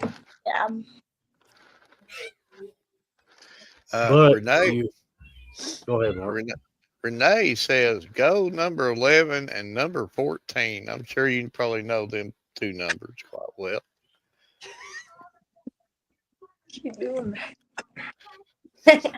But Renee, go ahead, Mark. Renee says go number 11 and number 14. I'm sure you probably know them two numbers quite well. Keep doing that.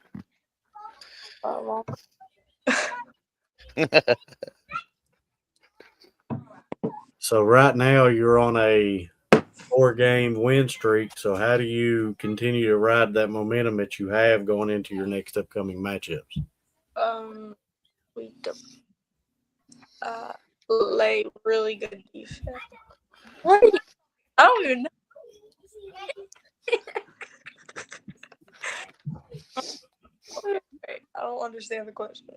So right now you're on a 4-game win streak. So how do you continue to ride that momentum that you have going into your next upcoming matchups? We play really good defense. What? I don't even know. I don't understand the question.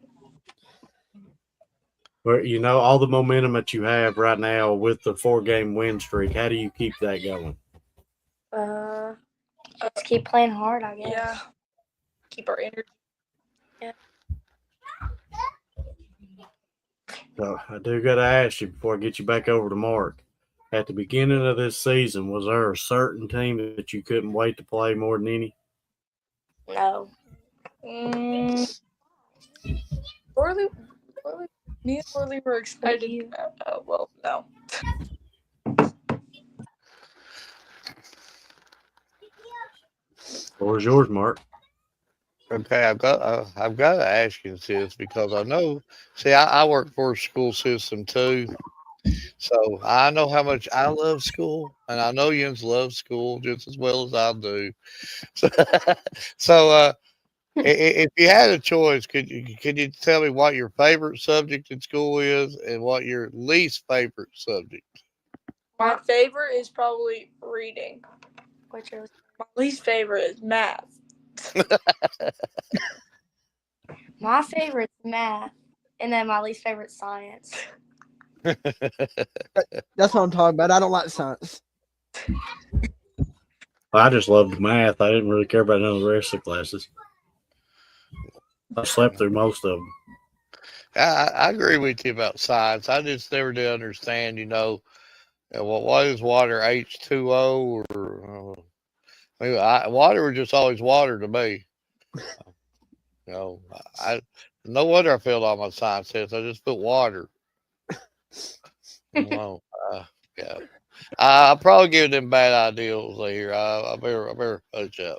Well, all the momentum that you have right now with the 4-game win streak, how do you keep that going? Just keep playing hard, I guess. Yeah. Keep our energy. Yeah. So I do got to ask you before I get you back over to Mark. At the beginning of this season, was there a certain team that you couldn't wait to play more than any? No. Orly, me and Orly were excited. Well, no. What was yours, Mark? Okay, I've got to ask you this because I know. See, I work for a school system too, so I know how much I love school, and I know Jens loves school just as well as I do. So, if you had a choice, could you tell me what your favorite subject in school is and what your least favorite subject? My favorite is probably reading. What's yours? My least favorite is math. My favorite's math, and then my least favorite science. That's what I'm talking about. I don't like science. I just loved math. I didn't really care about none of the rest of the classes. I slept through most of them. I agree with you about science. I just never did understand, what is water, H2O, or water was just always water to me. No wonder I failed all my science tests. I just put water. Well, yeah. I'm probably giving them bad ideals here. I better hush up.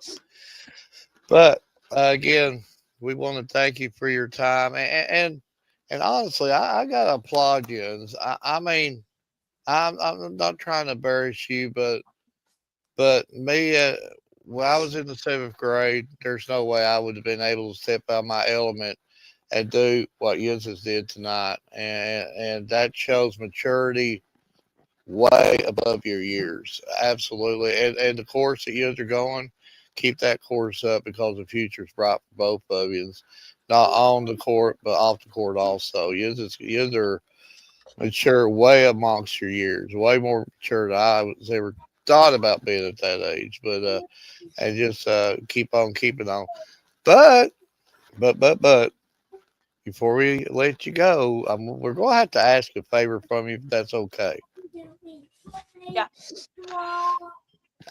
But again, we want to thank you for your time, and honestly, I gotta applaud you. I mean, I'm not trying to embarrass you, but me, when I was in the 7th grade, there's no way I would have been able to step out of my element and do what Yusuf did tonight, and that shows maturity way above your years. Absolutely, and the course that you are going, keep that course up because the future's bright for both of you. Not on the court, but off the court also. You are mature way amongst your years, way more mature than I was ever thought about being at that age, but and just keep on keeping on. But but before we let you go, we're gonna have to ask a favor from you if that's okay. Yeah.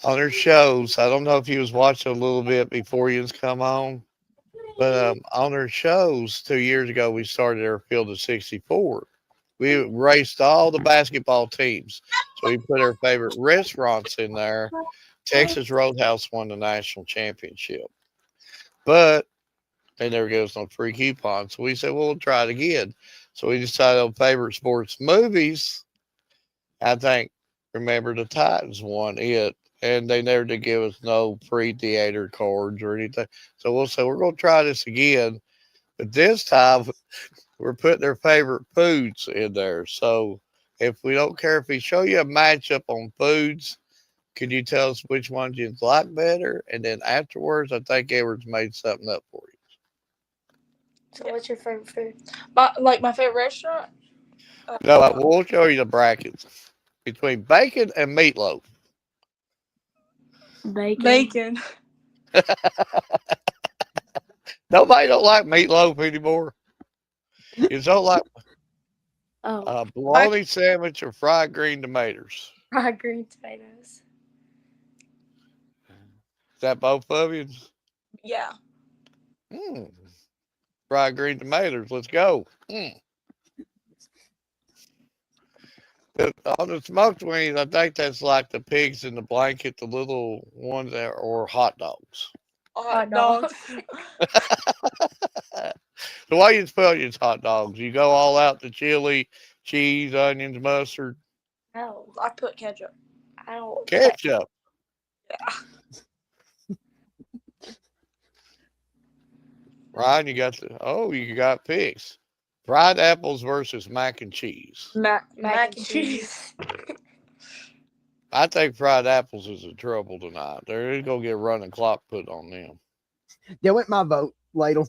On her shows, I don't know if you was watching a little bit before you was come on, but on her shows 2 years ago, we started our field of 64. We raced all the basketball teams, so we put our favorite restaurants in there. Texas Roadhouse won the national championship, but they never gave us no free coupons. So we said, well, we'll try it again. So we decided on favorite sports movies. I think Remember the Titans won it, and they never did give us no free theater cards or anything. So we'll say we're going to try this again, but this time we're putting their favorite foods in there. So if we don't care if we show you a matchup on foods, could you tell us which ones you like better? And then afterwards, I think Edwards made something up for you. So what's your favorite food? My favorite restaurant. No, we'll show you the brackets between bacon and meatloaf. Bacon. Nobody don't like meatloaf anymore. You don't like Oh, bologna sandwich or fried green tomatoes. fried green tomatoes. Is that both of you? Yeah. Fried green tomatoes. Let's go. But on the smoked wings, I think that's like the pigs in the blanket, the little ones that, or hot dogs. Hot dogs. So why you spell your hot dogs? You go all out the chili, cheese, onions, mustard, No, I put ketchup. I don't. ketchup. Yeah. Ryan, you got picks. Fried apples versus mac and cheese. Mac and cheese. I think fried apples is in trouble tonight. They're gonna get a running clock put on them. That went my vote, Ladle.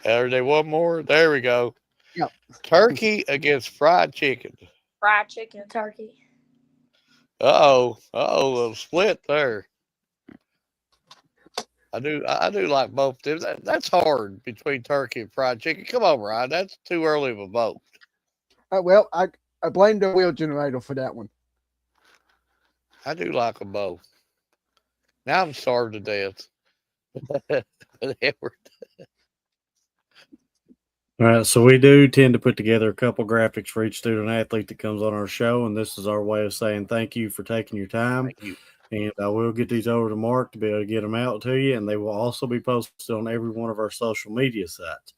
Are they one more? There we go. Yep. Turkey against fried chicken. Fried chicken. Turkey. Uh oh, a split there. I do like both. That's hard between turkey and fried chicken. Come on, Ryan. That's too early of a vote. Well, I blame the wheel generator for that one. I do like them both. Now I'm starved to death. All right, so we do tend to put together a couple graphics for each student athlete that comes on our show, and this is our way of saying thank you for taking your time. Thank you. And I will get these over to Mark to be able to get them out to you, and they will also be posted on every one of our social media sites.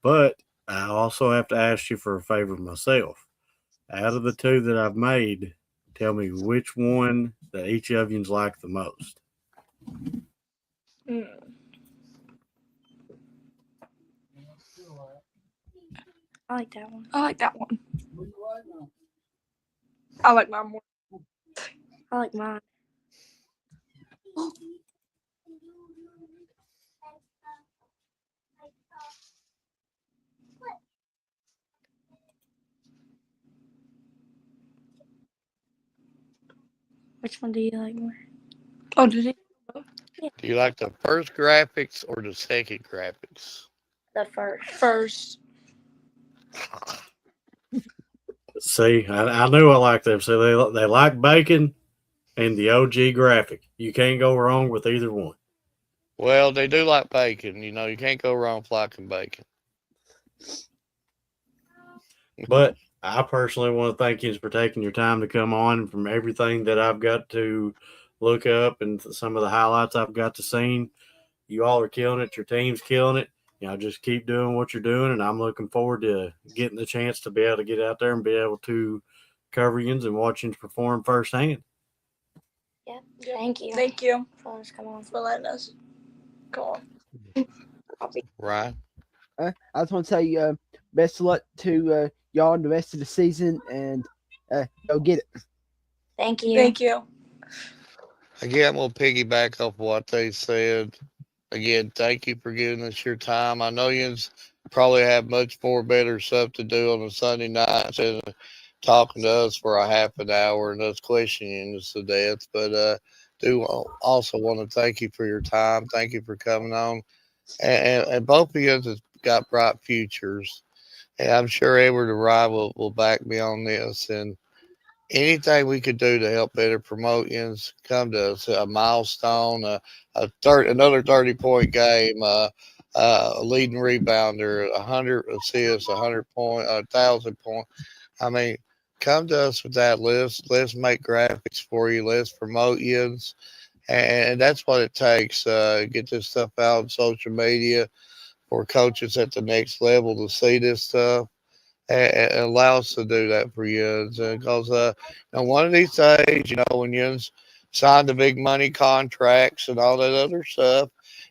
But I also have to ask you for a favor myself. Out of the two that I've made, tell me which one that each of you's like the most. I like that one. I like that one. I like mine more. I like mine. Which one do you like more? Oh, did he? Do you like the first graphics or the second graphics? The first. First. See, I knew I liked them. So they like bacon and the OG graphic. You can't go wrong with either one. Well, they do like bacon. You know, you can't go wrong with liking bacon. But I personally want to thank you for taking your time to come on. From everything that I've got to look up and some of the highlights I've got to see, you all are killing it. Your team's killing it. You know, just keep doing what you're doing, and I'm looking forward to getting the chance to be able to get out there and be able to cover you and watch you perform firsthand. Yeah. Thank you. Thank you For letting us come on. for letting us go on. Right? I just want to say best of luck to y'all in the rest of the season, and go get it. Thank you. Thank you. Again, I'm going to piggyback off what they said. Again, thank you for giving us your time. I know you probably have much more better stuff to do on a Sunday night instead of talking to us for a half an hour and us questioning us to death. But do also want to thank you for your time. Thank you for coming on. And both of you have got bright futures. And I'm sure Edward and Ryan will back me on this. And anything we could do to help better promote yous, come to us. A milestone, another 30-point game, a leading rebounder, 100 assists, 100 point, 1,000 point. I mean, come to us with that list. Let's make graphics for you. Let's promote yous. And that's what it takes. Get this stuff out on social media for coaches at the next level to see this stuff and allow us to do that for you. Because one of these days, when you sign the big money contracts and all that other stuff,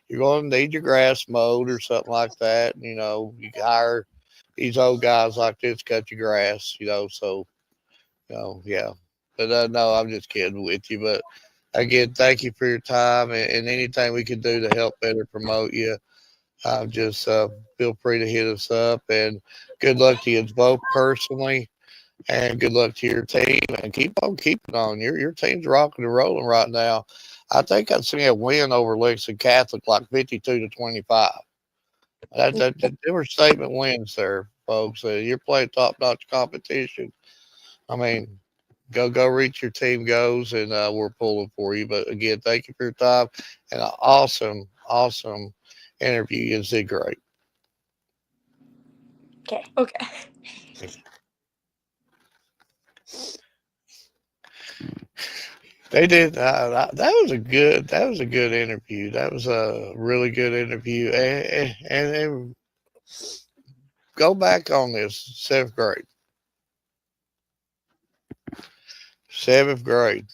you're going to need your grass mowed or something like that. You hire these old guys like this cut your grass. So yeah. But no, I'm just kidding with you. But again, thank you for your time and anything we can do to help better promote you. Just feel free to hit us up, and good luck to you both personally, and good luck to your team, and keep on keeping on. Your team's rocking and rolling right now. I think I've seen a win over Lexington Catholic like 52-25. They were statement wins there, folks. You're playing top notch competition. I mean, go reach your team goals, and we're pulling for you. But again, thank you for your time and an awesome interview. You did great. Okay. Okay. They did. That was a good. That was a good interview. That was a really good interview. And go back on this 7th grade. 7th grade.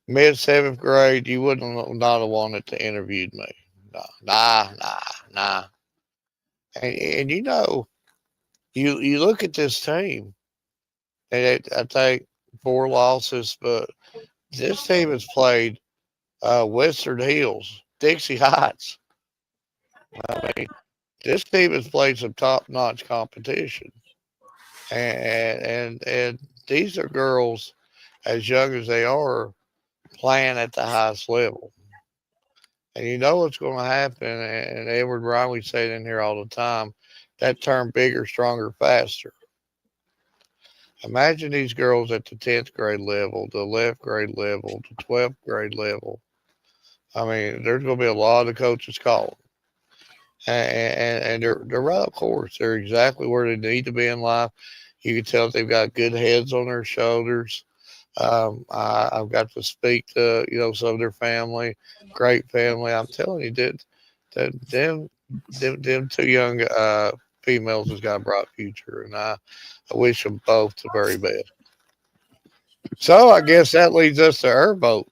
Mid 7th grade, you wouldn't not have wanted to interview me. Nah. And you look at this team, and I think 4 losses, but this team has played Western Hills, Dixie Heights. I mean, this team has played some top-notch competition, and these are girls as young as they are playing at the highest level. And you know what's going to happen. And Edward Ryan, we say it in here all the time. That term, bigger, stronger, faster. Imagine these girls at the 10th grade level, the 11th grade level, the 12th grade level. I mean, there's going to be a lot of coaches calling. And they're right, of course. They're exactly where they need to be in life. You can tell they've got good heads on their shoulders. I've got to speak to some of their family, great family. I'm telling you, that them 2 young females has got a bright future, and I wish them both the very best. So I guess that leads us to our vote.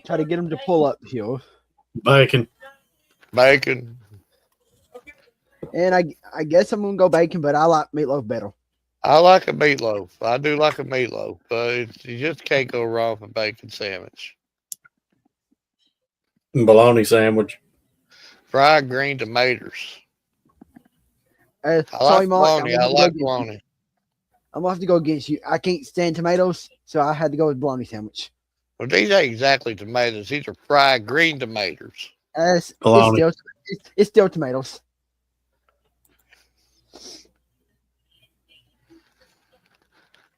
Try to get them to pull up here. Bacon. And I guess I'm gonna go bacon, but I like meatloaf better. I like a meatloaf. I do like a meatloaf, but you just can't go wrong with a bacon sandwich. Bologna sandwich. Fried green tomatoes. I Sorry, like Mark. bologna. I like bologna. I'm gonna have to go against you. I can't stand tomatoes, so I had to go with bologna sandwich. Well, these ain't exactly tomatoes. These are fried green tomatoes. It's still tomatoes.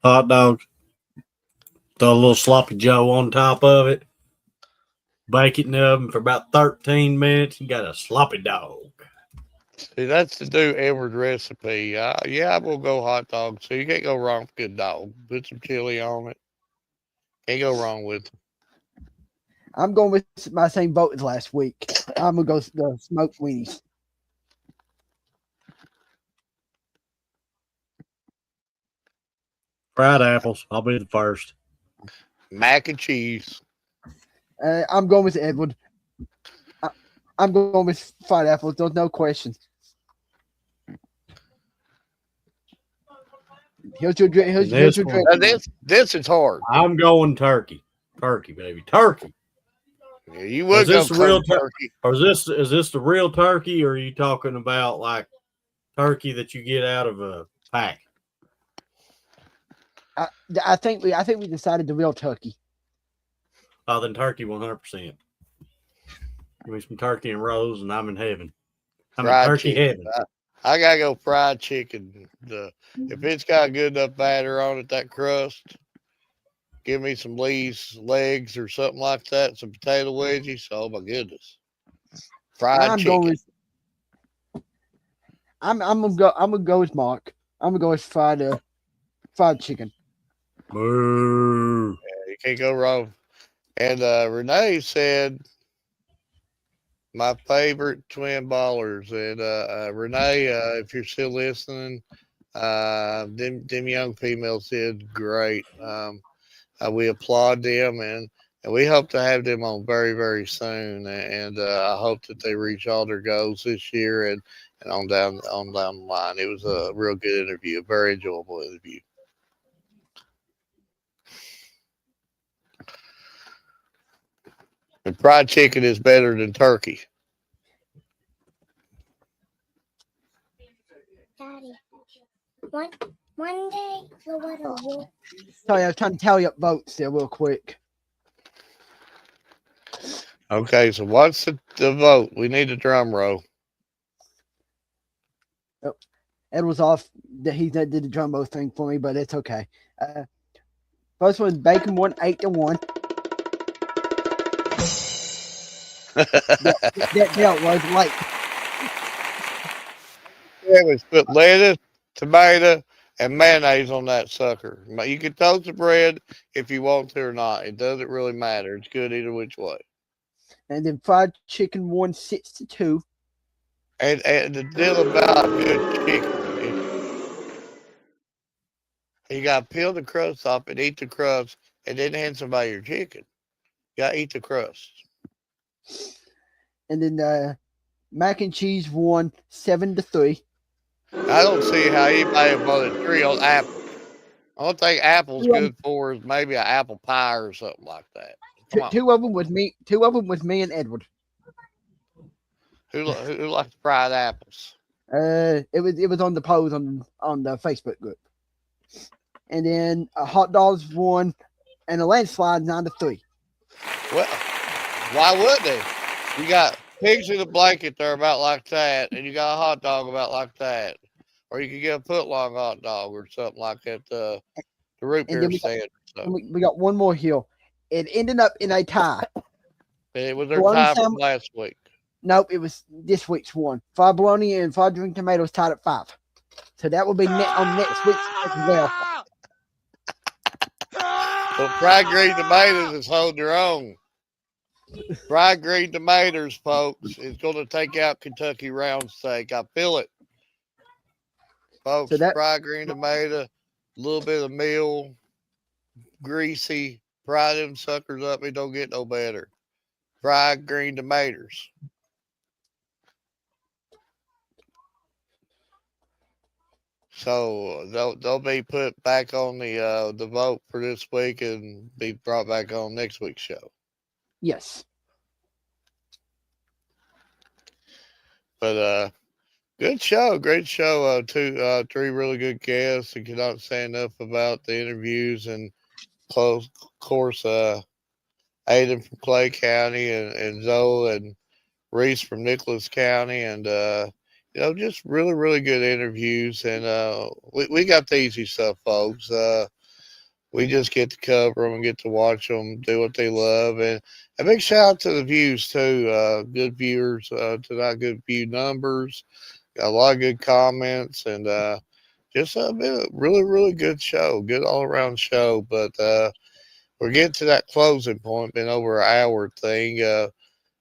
Hot dogs. Throw a little sloppy Joe on top of it. Bake it in the oven for about 13 minutes. You got a sloppy dog. See, that's the new Edward recipe. Yeah, I will go hot dog. So you can't go wrong with good dog. Put some chili on it. Can't go wrong with it. I'm going with my same vote as last week. I'm gonna go the smoked weenies. Fried apples. I'll be the first. Mac and cheese. I'm going with Edward. I'm going with fried apples. There's no question. Here's your drink. Here's your drink. This is hard. I'm going turkey. Turkey, baby. Turkey. Yeah, you would go real turkey. Or is this the real turkey, or are you talking about like turkey that you get out of a pack? I think we decided the real turkey. Oh, then turkey 100%. Give me some turkey and rolls, and I'm in heaven. I'm in Fried turkey chicken. heaven. I gotta go fried chicken. If it's got good enough batter on it, that crust, give me some Lee's legs or something like that, some potato wedges. Oh my goodness. Fried I'm chicken. going with. I'm gonna go with Mark. I'm gonna go with fried chicken. Boo. You can't go wrong. And Renee said my favorite twin ballers. And Renee, if you're still listening, them young females did great. We applaud them, and we hope to have them on very, very soon. And I hope that they reach all their goals this year and on down the line. It was a real good interview, a very enjoyable interview. And fried chicken is better than turkey. Daddy, one day the weather will. Sorry, I was trying to tally up votes there real quick. Okay, so what's the vote? We need a drum roll. Ed was off. He did the drum roll thing for me, but it's okay. First one, Bacon won 8-1. that was like. Yeah, let's put lettuce, tomato, and mayonnaise on that sucker. You can toast the bread if you want to or not. It doesn't really matter. It's good either which way. And then fried chicken won 6-2. And the deal about good chicken, you got to peel the crust off and eat the crust, and then hand somebody your chicken. You got to eat the crust. And then mac and cheese won 7-3. I don't see how anybody voted 3 on apple. I don't think apple's good for is maybe an apple pie or something like that. Two of them was me. Two of them was me and Edward. Who likes fried apples? It was on the polls on the Facebook group. And then hot dogs won, and a landslide 9-3. Well, why would they? You got pigs in a blanket there about like that, and you got a hot dog about like that, or you could get a foot-long hot dog or something like that. The root beer stand. We got one more here. It ended up in a tie. It was their tie from last week. Nope, it was this week's one. Fried bologna and fried green tomatoes tied at 5. So that will be on next week's as well. So fried green tomatoes is holding their own. Fried green tomatoes, folks, is going to take out Kentucky round steak. I feel it. Folks, so fried green tomato, a little bit of meal, greasy, fry them suckers up. It don't get no better. Fried green tomatoes. So they'll be put back on the vote for this week and be brought back on next week's show. Yes. But good show, great show. 3 really good guests, and cannot say enough about the interviews. And of course, Aiden from Clay County and Zoe and Reese from Nicholas County, and just really, really good interviews. And we got the easy stuff, folks. We just get to cover them and get to watch them do what they love. And a big shout out to the views, too. Good viewers, tonight, good view numbers. Got a lot of good comments, and just a really, really good show. Good all-around show. But we're getting to that closing point. Been over an hour thing.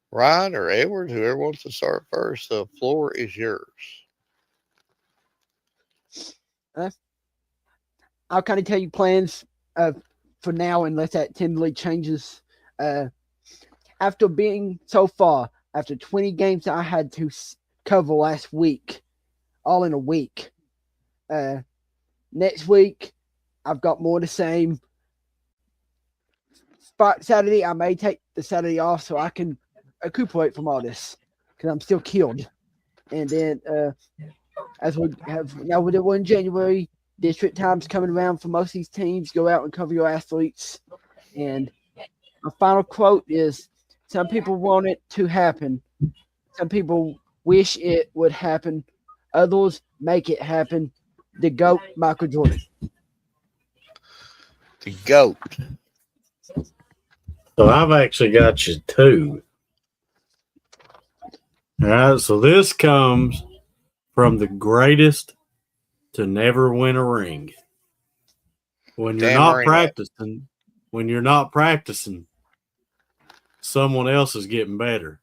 Ryan or Edward, whoever wants to start first, the floor is yours. I'll kind of tell you plans for now, unless that tentatively changes. After being so far, after 20 games that I had to cover last week, all in a week. Next week, I've got more the same. Saturday, I may take the Saturday off so I can recuperate from all this because I'm still killed. And then as we have now with it in January, district times coming around for most of these teams. Go out and cover your athletes. And my final quote is: some people want it to happen. Some people wish it would happen. Others make it happen. The GOAT, Michael Jordan. The GOAT. So I've actually got you two. All right, so this comes from the greatest to never win a ring. When you're Dan not Marino. practicing, someone else is getting better.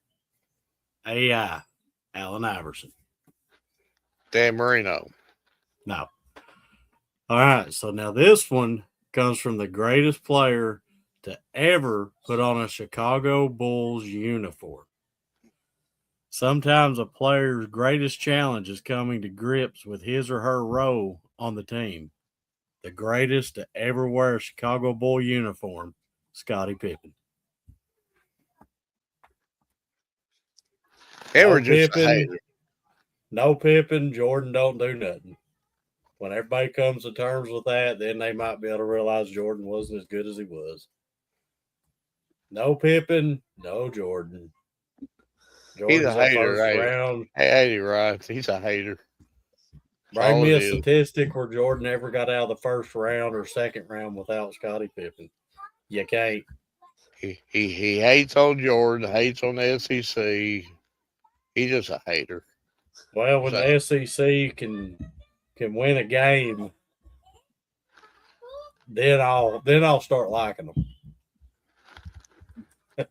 AI, Allen Iverson. Dan Marino. No. All right, so now this one comes from the greatest player to ever put on a Chicago Bulls uniform. Sometimes a player's greatest challenge is coming to grips with his or her role on the team. The greatest to ever wear a Chicago Bull uniform, Scottie Pippen. They were just a hater. No Pippen, Jordan don't do nothing. When everybody comes to terms with that, then they might be able to realize Jordan wasn't as good as he was. No Pippen, no Jordan. He's a Jordan's hater, first right? round. Hey, right. He's a hater. Bring me a statistic where Jordan ever got out of the first round or second round without Scottie Pippen. You can't. He hates on Jordan, hates on the SEC. He's just a hater. Well, when the SEC can win a game, then I'll start liking them. But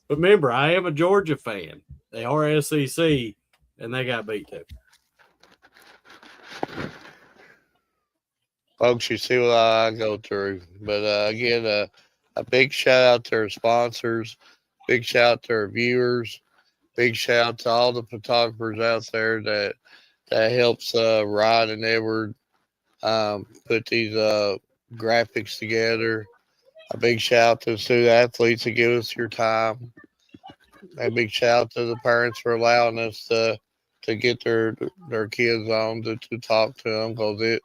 remember, I am a Georgia fan. They are SEC, and they got beat too. Folks, you see what I go through. But again, a big shout out to our sponsors. Big shout out to our viewers. Big shout out to all the photographers out there that helps Rod and Edward put these graphics together. A big shout out to the student athletes that give us your time. A big shout out to the parents for allowing us to get their kids on to talk to them, because it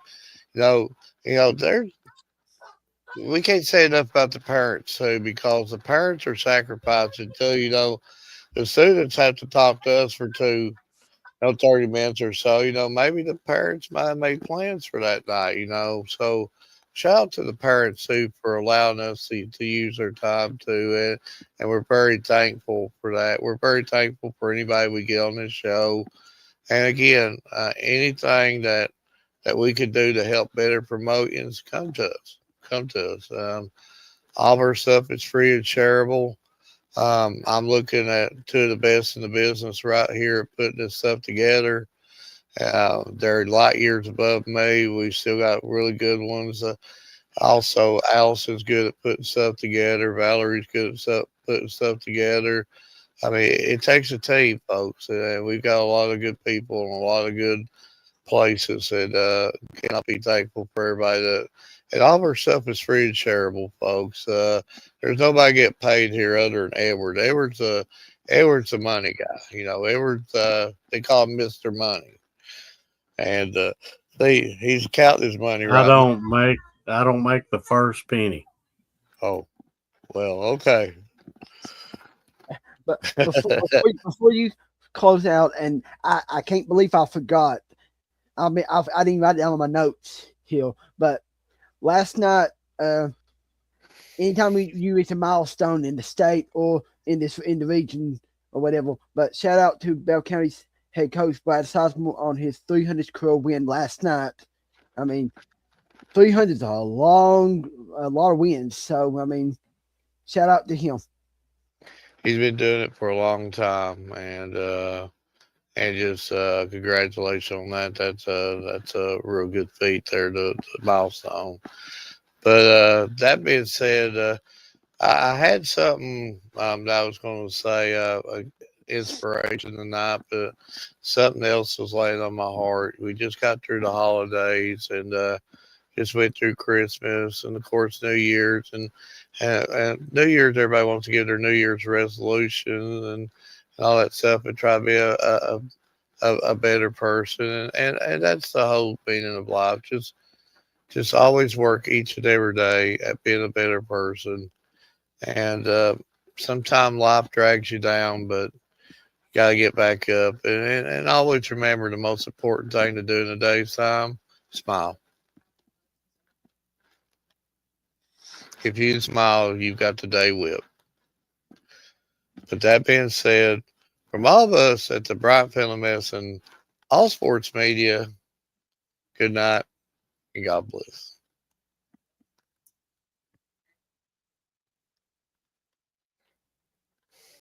they're we can't say enough about the parents too, because the parents are sacrificing too. The students have to talk to us for 30 minutes or so. Maybe the parents might have made plans for that night. So shout out to the parents too for allowing us to use their time too, and we're very thankful for that. We're very thankful for anybody we get on this show, and again, anything that we could do to help better Promotions, come to us. Come to us. All of our stuff is free and shareable. I'm looking at two of the best in the business right here at putting this stuff together. They're light years above me. We still got really good ones. Also, Allison's good at putting stuff together. Valerie's good at putting stuff together. I mean, it takes a team, folks. We've got a lot of good people and a lot of good places that cannot be thankful for everybody that. And all of our stuff is free and shareable, folks. There's nobody get paid here other than Edward. Edward's a money guy. Edward's they call him Mr. Money, and he's counting his money right now. I don't make the first penny. Oh, well, okay. But before you close out, and I can't believe I forgot. I mean, I didn't write it down on my notes here, but last night, anytime you reach a milestone in the state or in the region or whatever, but shout out to Bell County's head coach Brad Sizemore on his 300th career win last night. I mean, 300 is a lot of wins. So I mean, shout out to him. He's been doing it for a long time, and just congratulations on that. That's a real good feat there, the milestone. But that being said, I had something that I was going to say, inspiration tonight, but something else was laying on my heart. We just got through the holidays and just went through Christmas and, of course, New Year's. And New Year's, everybody wants to give their New Year's resolutions and all that stuff and try to be a better person, and that's the whole meaning of life. Just always work each and every day at being a better person. And sometimes life drags you down, but you got to get back up. And always remember the most important thing to do in a day's time: smile. If you smile, you've got the day whipped. But that being said, from all of us at the Bryant Family Medicine, all sports media, good night and God bless.